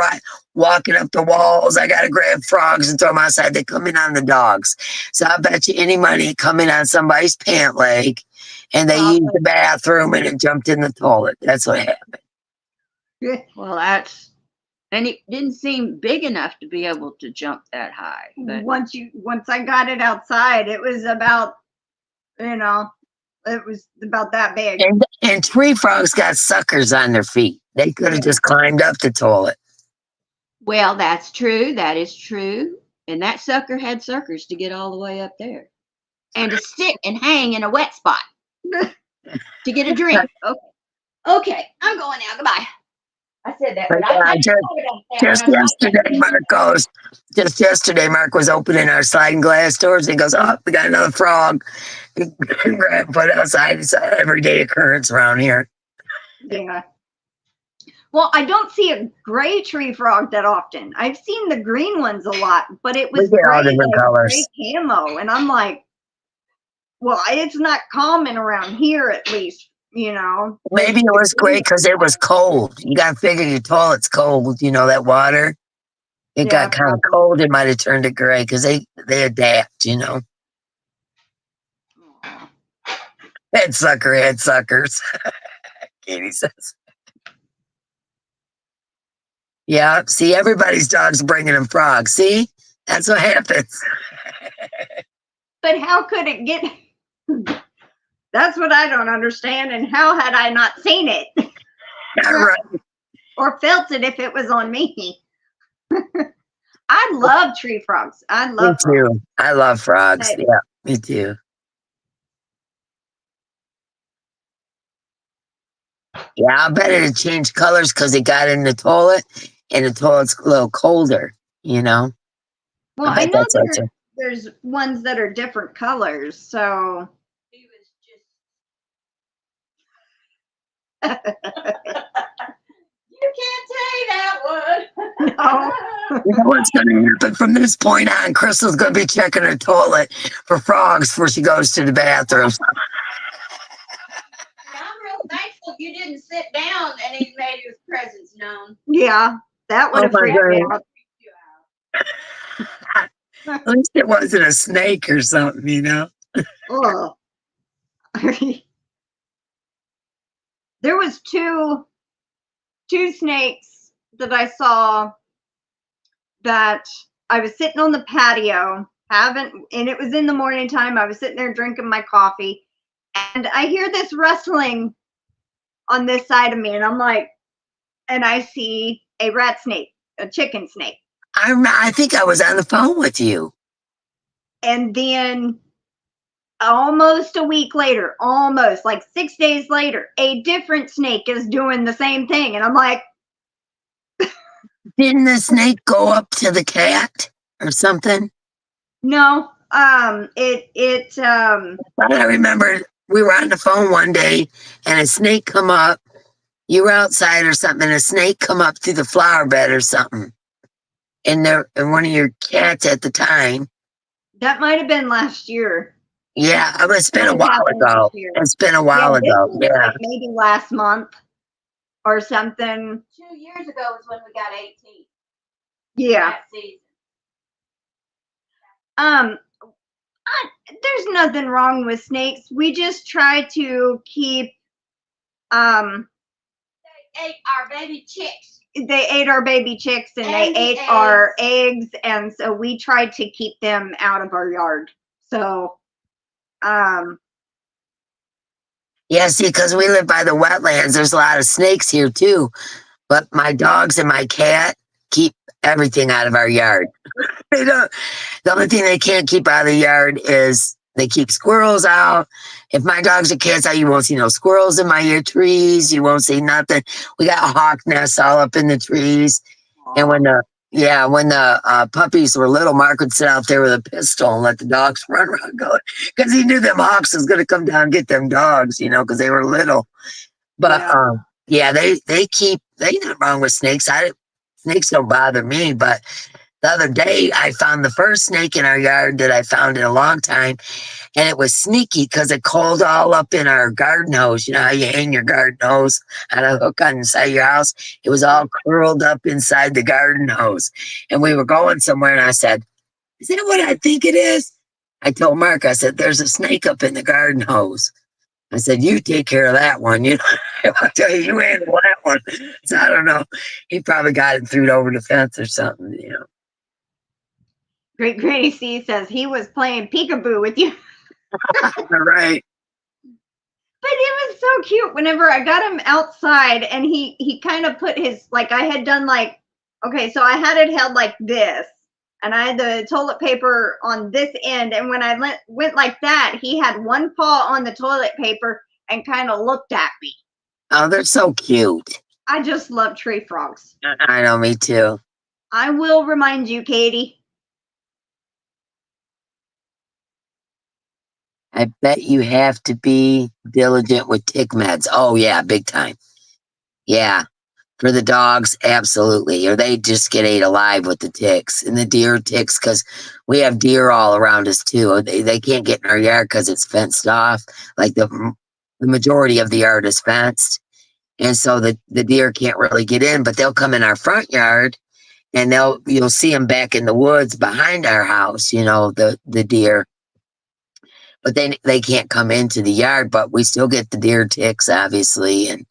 walking up the walls. I got to grab frogs and throw them outside. They come in on the dogs. So I bet you any money come in on somebody's pant leg. And they used the bathroom and it jumped in the toilet. That's what happened. Well, and it didn't seem big enough to be able to jump that high. But once I got it outside, it was about, it was about that big. And tree frogs got suckers on their feet. They could have just climbed up the toilet. Well, that's true. That is true. And that sucker had suckers to get all the way up there. And to sit and hang in a wet spot to get a drink. Okay, I'm going now. Goodbye. I said that. But just yesterday, Mark was opening our sliding glass doors. And he goes, "Oh, we got another frog." Put it outside. It's an everyday occurrence around here. Yeah. Well, I don't see a gray tree frog that often. I've seen the green ones a lot, but it was all different colors. Gray camo, and I'm like, well, it's not common around here, at least. Maybe it was great because it was cold. You got to figure your toilet's cold. That water. It got kind of cold. It might have turned it gray because they adapt. Head suckers. Katie says. Yeah. See, everybody's dog's bringing them frogs. See, that's what happens. But how could it get? That's what I don't understand. And how had I not seen it? Right. Or felt it if it was on me? I love tree frogs. I Me love frogs. too. I love frogs. Hey. Yeah, me too. Yeah, I bet it changed colors because it got in the toilet and the toilet's a little colder, you know? Well, I I bet know that's what it. there's ones that are different colors, so He was just. You can't say that one. no. You know what's going to happen from this point on? Crystal's going to be checking her toilet for frogs before she goes to the bathroom. I'm real thankful you didn't sit down and he made his presence known. Yeah, that would Oh have my freaked me God. out. At least it wasn't a snake or something, you know? Ugh. There was two snakes that I saw that I was sitting on the patio and it was in the morning time. I was sitting there drinking my coffee and I hear this rustling on this side of me and I'm like, and I see a rat snake, a chicken snake. I think I was on the phone with you. And then almost a week later, almost like 6 days later, a different snake is doing the same thing. And I'm like, Didn't the snake go up to the cat or something? no, I remember we were on the phone one day and a snake come up. You were outside or something, and a snake come up through the flower bed or something. And one of your cats at the time. that might have been last year. Yeah, it's been a Might have while happened ago. last year. It's been a while this ago. was Yeah. like maybe last month or something. 2 years ago was when we got 18. Yeah. That season. There's nothing wrong with snakes. We just try to keep They ate our baby chicks. they ate our baby chicks and they And the ate our eggs, and so we tried to keep them out of our yard. So Yeah, see, because we live by the wetlands, there's a lot of snakes here too. But my dogs and my cat keep everything out of our yard. They don't. The only thing they can't keep out of the yard is they keep squirrels out. If my dogs or cats out, you won't see no squirrels in my trees. You won't see nothing. We got hawk nests all up in the trees. And when the puppies were little, Mark would sit out there with a pistol and let the dogs run around going, because he knew them hawks was going to come down and get them dogs, you know, because they were little. But yeah, they not wrong with snakes. Snakes don't bother me. But the other day, I found the first snake in our yard that I found in a long time, and it was sneaky because it crawled all up in our garden hose. You know how you hang your garden hose on a hook on the side of your house? It was all curled up inside the garden hose. And we were going somewhere, and I said, "Is that what I think it is?" I told Mark, I said, "There's a snake up in the garden hose." I said, "You take care of that one. You know, I'll tell you, you handle that one." So I don't know. He probably got it and threw it over the fence or something, you know. Great Granny C says he was playing peekaboo with you. All right. But it was so cute whenever I got him outside and he kind of put his, like I had done like, okay, so I had it held like this and I had the toilet paper on this end. And when I went like that, he had one paw on the toilet paper and kind of looked at me. Oh, they're so cute. I just love tree frogs. I know, me too. I will remind you, Katie. I bet you have to be diligent with tick meds. Oh, yeah, big time. Yeah, for the dogs, absolutely. Or they just get ate alive with the ticks. And the deer ticks, because we have deer all around us too. They can't get in our yard because it's fenced off. Like the majority of the yard is fenced. And so the deer can't really get in, but they'll come in our front yard and you'll see them back in the woods behind our house, you know, the deer. But they can't come into the yard, but we still get the deer ticks, obviously, and,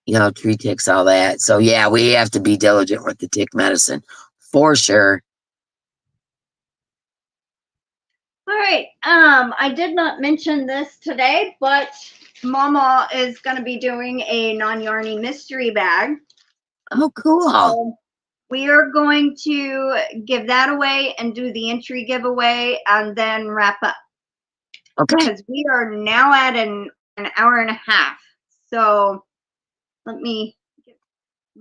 you know, tree ticks, all that. So, yeah, we have to be diligent with the tick medicine for sure. All right. I did not mention this today, but Mama is going to be doing a non-yarny mystery bag. Oh, cool. So we are going to give that away and do the entry giveaway and then wrap up. Okay. Because we are now at an hour and a half. So let me get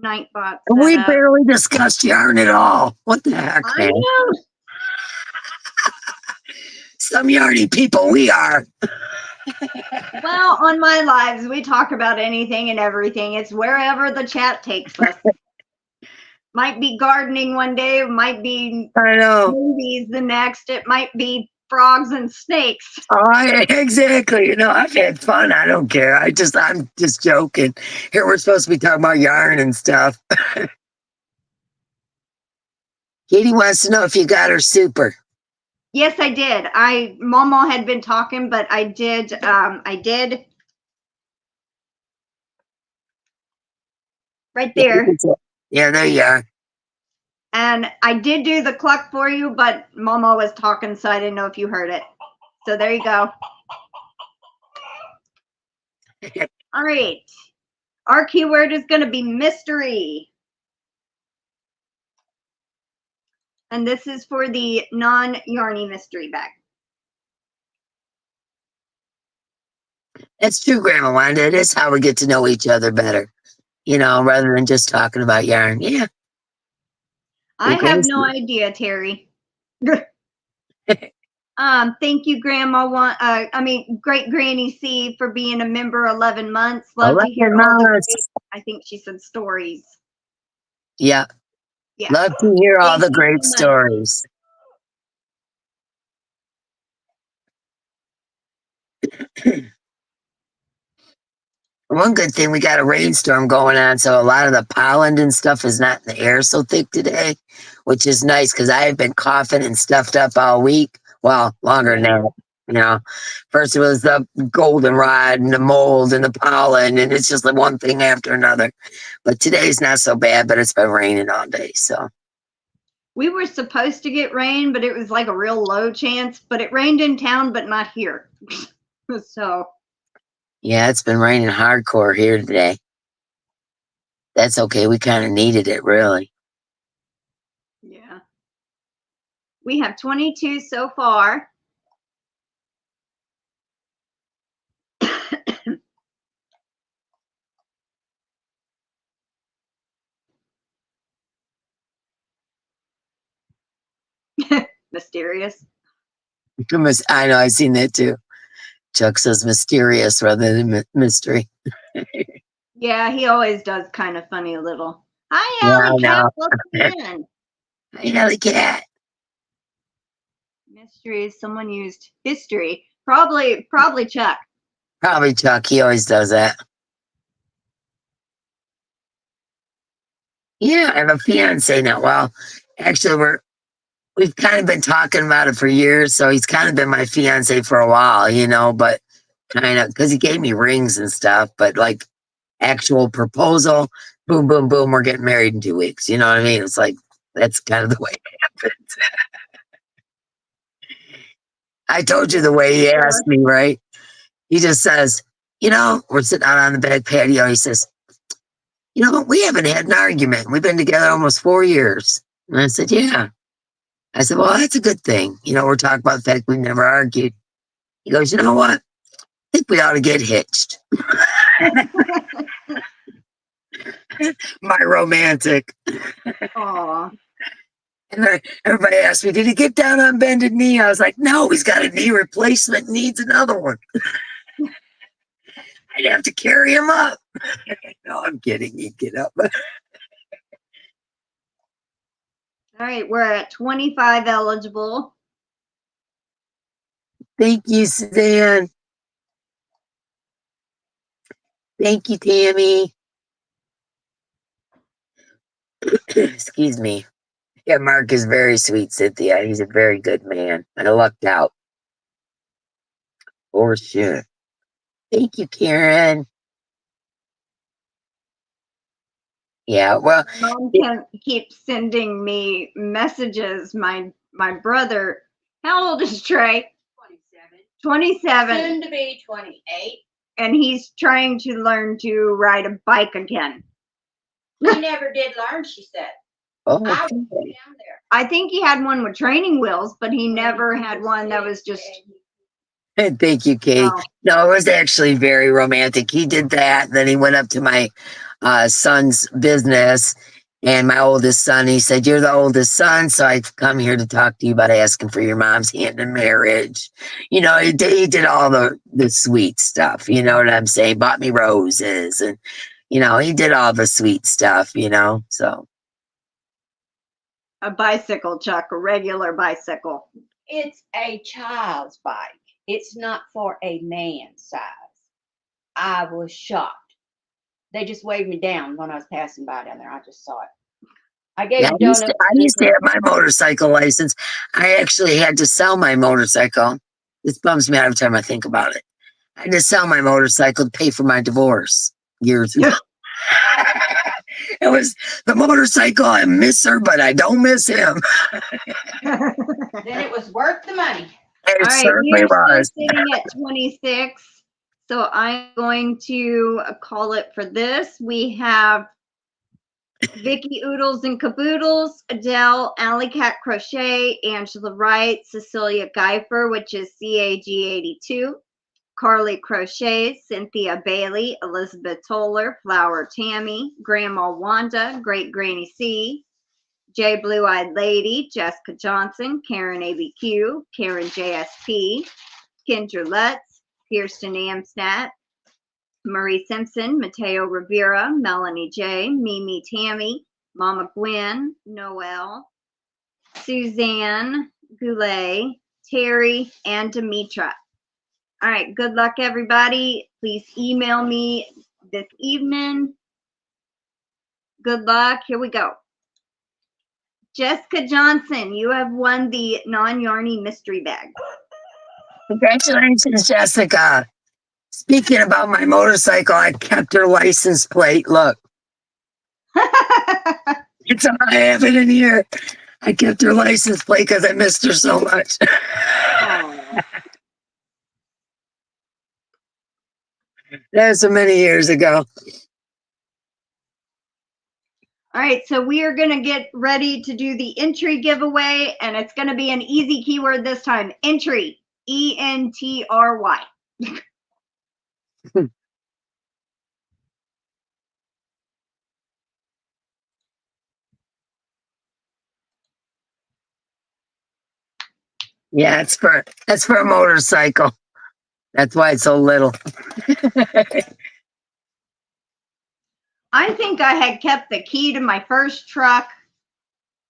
Nightbot set We up. barely discussed yarn at all. What the heck, I man? know. Some yarny people we are. Well, on my lives, we talk about anything and everything. It's wherever the chat takes us. Might be gardening one day, might be I know. movies the next, it might be frogs and snakes. Oh, exactly. You know, I've had fun. I don't care. I'm just joking. Here we're supposed to be talking about yarn and stuff. Katie wants to know if you got her super. Yes, I did. Mama had been talking, but I did. Right there. Yeah, there you are. And I did do the cluck for you, but Mama was talking, so I didn't know if you heard it. So there you go. All right. Our keyword is going to be mystery. And this is for the non-yarny mystery bag. That's true, Grandma Wanda. It is how we get to know each other better, you know, rather than just talking about yarn. Yeah. I have no idea, Terry. Thank you, Grandma. Great Granny C for being a member 11 months. Love to hear all the great, I think she said stories. Yeah. Yeah. Love to hear all Thank the you great so much. stories. One good thing, we got a rainstorm going on, so a lot of the pollen and stuff is not in the air so thick today, which is nice because I have been coughing and stuffed up all week. Well, longer than that. You know, first it was the goldenrod and the mold and the pollen, and it's just like one thing after another. But today's not so bad, but it's been raining all day, so. We were supposed to get rain, but it was like a real low chance. But it rained in town, but not here. So. Yeah, it's been raining hardcore here today. That's okay. We kind of needed it, really. Yeah. We have 22 so far. Mysterious. I know, I've seen that too. Chuck says mysterious rather than mystery. Yeah, he always does kind of funny little. Hi, Yeah, Alley I Cat. know. Welcome in. Hi, Alley Cat. Mysteries. Someone used history. Probably Chuck. Probably Chuck. He always does that. Yeah, I have a fiance now. Well, actually, we've kind of been talking about it for years, so he's kind of been my fiance for a while, you know, but kind of because he gave me rings and stuff, but like actual proposal, boom, boom, boom, we're getting married in 2 weeks. You know what I mean? It's like that's kind of the way it happens. I told you the way he asked me, right? He just says, you know, we're sitting out on the back patio. He says, you know, we haven't had an argument. We've been together almost 4 years. And I said, yeah. I said, well, that's a good thing. You know, we're talking about the fact we've never argued. He goes, you know what? I think we ought to get hitched. My romantic. Aw. And then everybody asked me, did he get down on bended knee? I was like, no, he's got a knee replacement, needs another one. I'd have to carry him up. No, I'm kidding. He'd get up. All right, we're at 25 eligible. Thank you, Suzanne. Thank you, Tammy. Excuse me. Yeah, Mark is very sweet, Cynthia. He's a very good man. I lucked out. For sure. Thank you, Karen. Yeah, well, Mom keeps sending me messages. My brother, how old is Trey? 27. Soon to be 28. And he's trying to learn to ride a bike again. He never did learn, she said. I Okay. was down there. I think he had one with training wheels, but he never had one that was just. Thank you, Katie. Oh. No, it was actually very romantic. He did that. Then he went up to my son's business and my oldest son. He said, "You're the oldest son, so I've come here to talk to you about asking for your mom's hand in marriage." You know, he did all the sweet stuff. You know what I'm saying? Bought me roses and, you know, he did all the sweet stuff, you know, so. A bicycle, Chuck, a regular bicycle. It's a child's bike. It's not for a man's size. I was shocked. They just waved me down when I was passing by down there. I just saw it. I gave Yeah, them donuts. I used to have my motorcycle license. I actually had to sell my motorcycle. This bums me out every time I think about it. I had to sell my motorcycle to pay for my divorce years ago. It was the motorcycle. I miss her, but I don't miss him. Then it was worth the money. It All right, certainly we are still was. sitting at 26. So I'm going to call it for this. We have Vicky Oodles and Caboodles, Adele, Alley Cat Crochet, Angela Wright, Cecilia Geifer, which is CAG82, Carly Crochet, Cynthia Bailey, Elizabeth Toller, Flower Tammy, Grandma Wanda, Great Granny C, J Blue Eyed Lady, Jessica Johnson, Karen ABQ, Karen JSP, Kendra Lutz, Kirsten Amsnat, Marie Simpson, Mateo Rivera, Melanie J, Mimi Tammy, Mama Gwen, Noel, Suzanne Goulet, Terry, and Demetra. All right, good luck, everybody. Please email me this evening. Good luck. Here we go. Jessica Johnson, you have won the non-Yarny mystery bag. Congratulations, Jessica. Speaking about my motorcycle, I kept her license plate. Look, I have it in here. I kept her license plate because I missed her so much. That was so many years ago. All right, so we are going to get ready to do the entry giveaway, and it's going to be an easy keyword this time. Entry, E-N-T-R-Y. Yeah, that's for a motorcycle. That's why it's so little. I think I had kept the key to my first truck,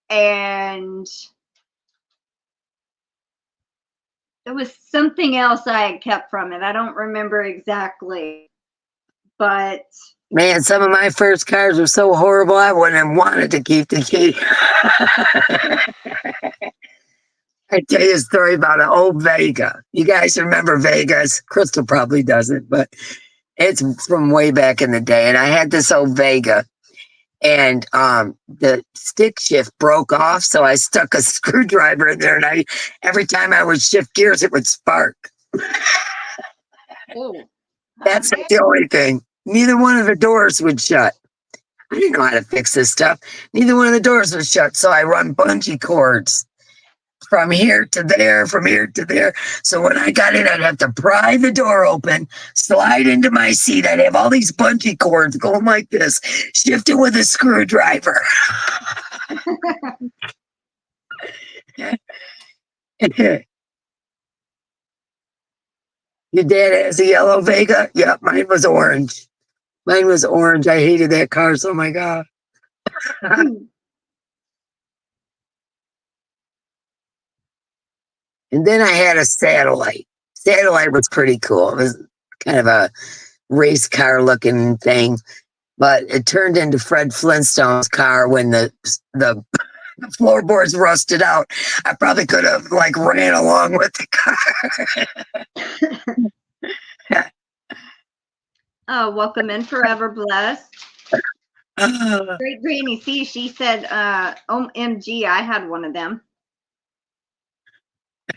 and there was something else I had kept from it. I don't remember exactly, but Man, some of my first cars were so horrible, I wouldn't have wanted to keep the key. I tell you a story about an old Vega. You guys remember Vegas? Crystal probably doesn't, but it's from way back in the day. And I had this old Vega, and the stick shift broke off, so I stuck a screwdriver in there, and every time I would shift gears, it would spark. Oh, That's the only thing. Neither one of the doors would shut. I didn't know how to fix this stuff. Neither one of the doors was shut, so I run bungee cords from here to there, from here to there. So when I got in, I'd have to pry the door open, slide into my seat. I'd have all these bungee cords going like this, shift it with a screwdriver. Your dad has a yellow Vega? Yep, mine was orange. Mine was orange. I hated that car. So, my God. And then I had a satellite. Satellite was pretty cool. It was kind of a race car looking thing, but it turned into Fred Flintstone's car when the floorboards rusted out. I probably could have like ran along with the car. oh, welcome in Forever Blessed. Great Granny C, she said, OMG, I had one of them.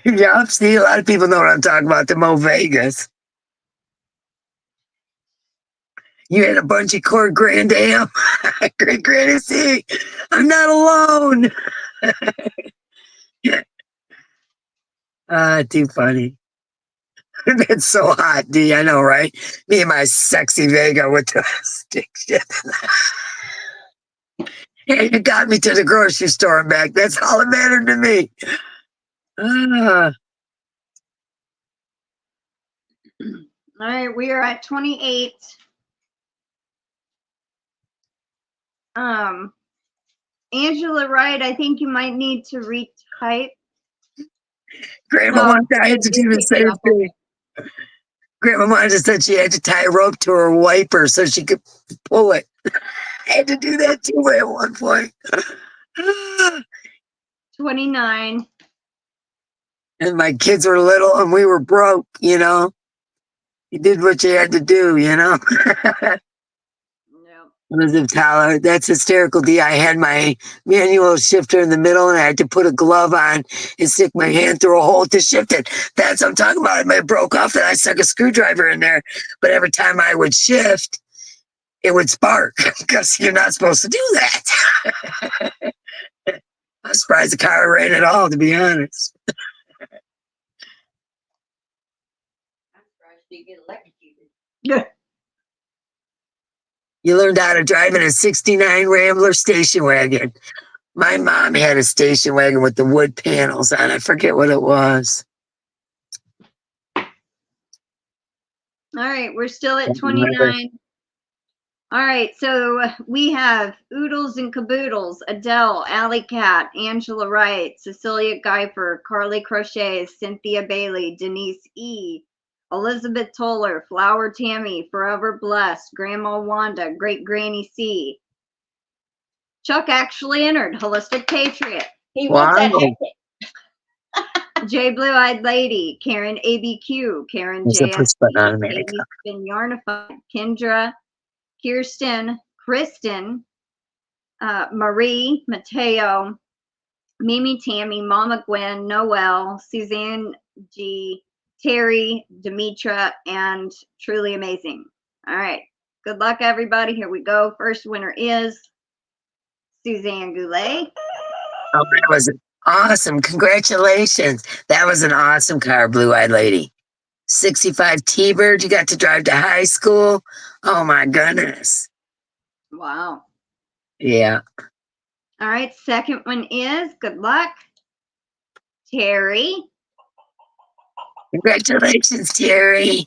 Yeah, see, a lot of people know what I'm talking about, the Mo Vegas. You had a bungee cord Grand Am. Great Granny C. I'm not alone. Too funny. That's so hot, D. I know, right? Me and my sexy Vega with the stick shit. Hey, you got me to the grocery store and back. That's all that mattered to me. All right, we are at 28. Angela Wright, I think you might need to retype. Grandma wanted to do the same thing. Grandma wanted said she had to tie a rope to her wiper so she could pull it. I had to do that too at one point. 29. And my kids were little and we were broke, you know. You did what you had to do, you know. Elizabeth Tyler, that's hysterical. D. I had my manual shifter in the middle and I had to put a glove on and stick my hand through a hole to shift it. That's what I'm talking about. It might broke off and I stuck a screwdriver in there. But every time I would shift, it would spark because you're not supposed to do that. I'm surprised the car ran at all, to be honest. I'm surprised you get electrocuted. You learned how to drive in a 69 Rambler station wagon. My mom had a station wagon with the wood panels on. I forget what it was. All right, we're still at 29. All right, so we have Oodles and Caboodles, Adele, Alley Cat, Angela Wright, Cecilia Geifer, Carly Crochet, Cynthia Bailey, Denyse E., Elizabeth Toller, Flower Tammy, Forever Blessed, Grandma Wanda, Great Granny C. Chuck actually entered, Holistic Patriot. He wants that hectic. J Blue Eyed Lady, Karen ABQ, Karen JS, Amy Spin Yarnified, Kendra, Kirsten, Kristen, Marie, Mateo, Mimi, Tammy, Mama Gwen, Noelle, Suzanne G, Terry, Demetra, and Truly Amazing. All right. Good luck, everybody. Here we go. First winner is Suzanne Goulet. Oh, that was awesome. Congratulations. That was an awesome car, Blue Eyed Lady. 65 T-Bird. You got to drive to high school. Oh, my goodness. Wow. Yeah. All right. Second one is, good luck, Terry. Congratulations, Terry.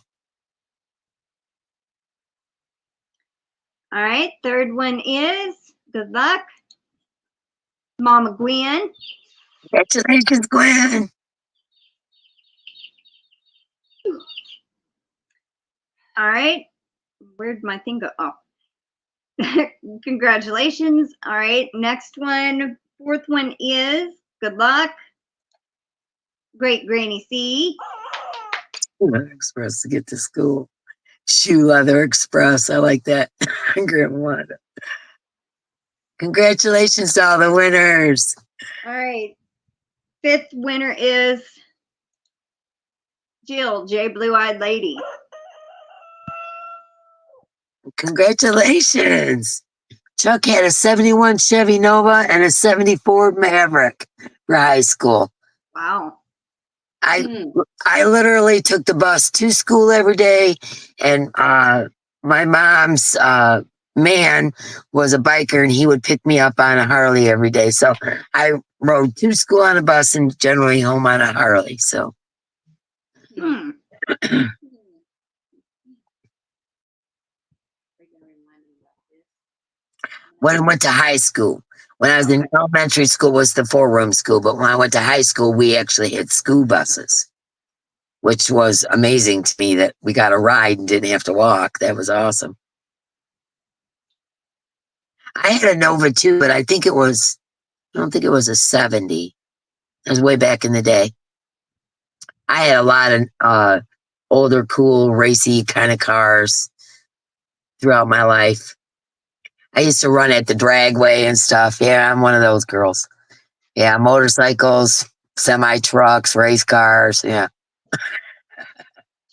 All right. Third one is, good luck, Mama Gwen. Congratulations, Gwen. All right. Where'd my thing go? Oh. Congratulations. All right. Next one. Fourth one is, good luck, Great Granny C. Express to get to school. Shoe Leather Express. I like that. Grandma Wanda. Congratulations to all the winners. All right. Fifth winner is Jill, J Blue Eyed Lady. Congratulations. Chuck had a 71 Chevy Nova and a 74 Maverick for high school. Wow. I literally took the bus to school every day, and my mom's man was a biker, and he would pick me up on a Harley every day. So I rode to school on a bus and generally home on a Harley. So. When I went to high school, when I was in elementary school, was the 4-room school. But when I went to high school, we actually had school buses, which was amazing to me that we got a ride and didn't have to walk. That was awesome. I had a Nova too, but I don't think it was a 70. It was way back in the day. I had a lot of older, cool, racy kind of cars throughout my life. I used to run at the dragway and stuff. Yeah, I'm one of those girls. Yeah, motorcycles, semi-trucks, race cars. Yeah.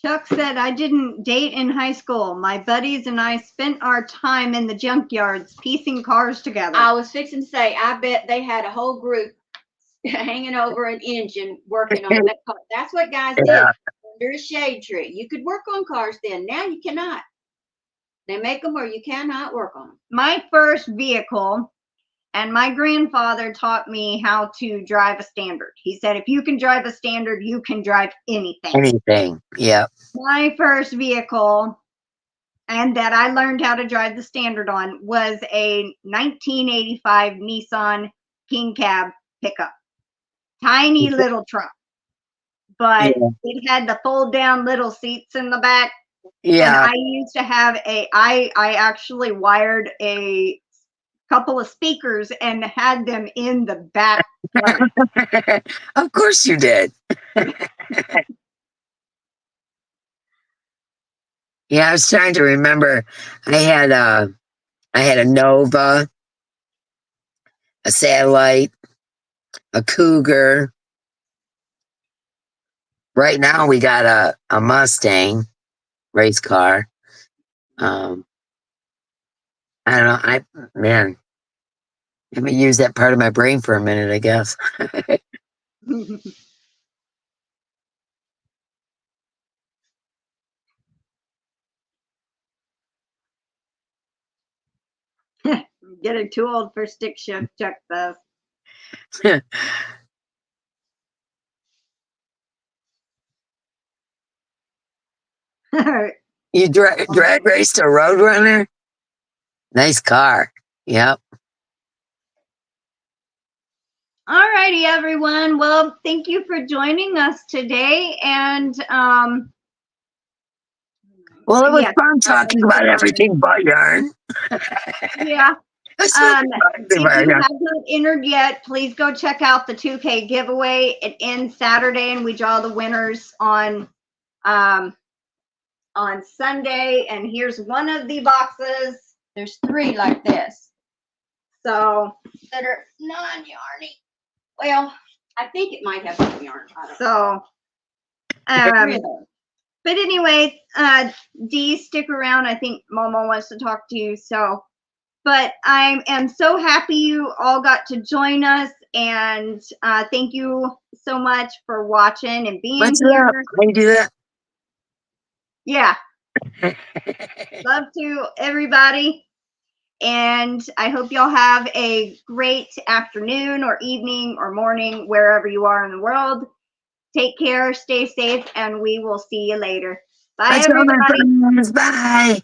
Chuck said, I didn't date in high school. My buddies and I spent our time in the junkyards piecing cars together. I was fixing to say, I bet they had a whole group hanging over an engine working on that car. That's what guys did under a shade tree. You could work on cars then. Now you cannot. They make them where you cannot work on them. My first vehicle, and my grandfather taught me how to drive a standard. He said, if you can drive a standard, you can drive anything. Anything. Yeah. My first vehicle, and that I learned how to drive the standard on, was a 1985 Nissan King Cab pickup. Tiny little truck. But it had the fold down little seats in the back. Yeah. And I used to have I actually wired a couple of speakers and had them in the back. Of course you did. Yeah, I was trying to remember. I had a Nova, a Satellite, a Cougar. Right now we got a Mustang race car. I don't know. I haven't used that part of my brain for a minute, I guess. Getting too old for stick shift, Chuck says. You drag raced a Roadrunner? Nice car. Yep. All righty, everyone. Well, thank you for joining us today. And well, it was fun talking about everything but yarn. Yeah. If you have not entered yet, please go check out the 2K giveaway. It ends Saturday, and we draw the winners on Sunday. And here's one of the boxes. There's 3 like this. So that are non-yarny. Well, I think it might have some yarn. So, but anyway, Dee, stick around. I think Mama wants to talk to you. So, but I am so happy you all got to join us, and thank you so much for watching and being here. Can you do that? Yeah. Love to everybody. And I hope y'all have a great afternoon or evening or morning, wherever you are in the world. Take care, stay safe, and we will see you later. Bye, everybody. Bye.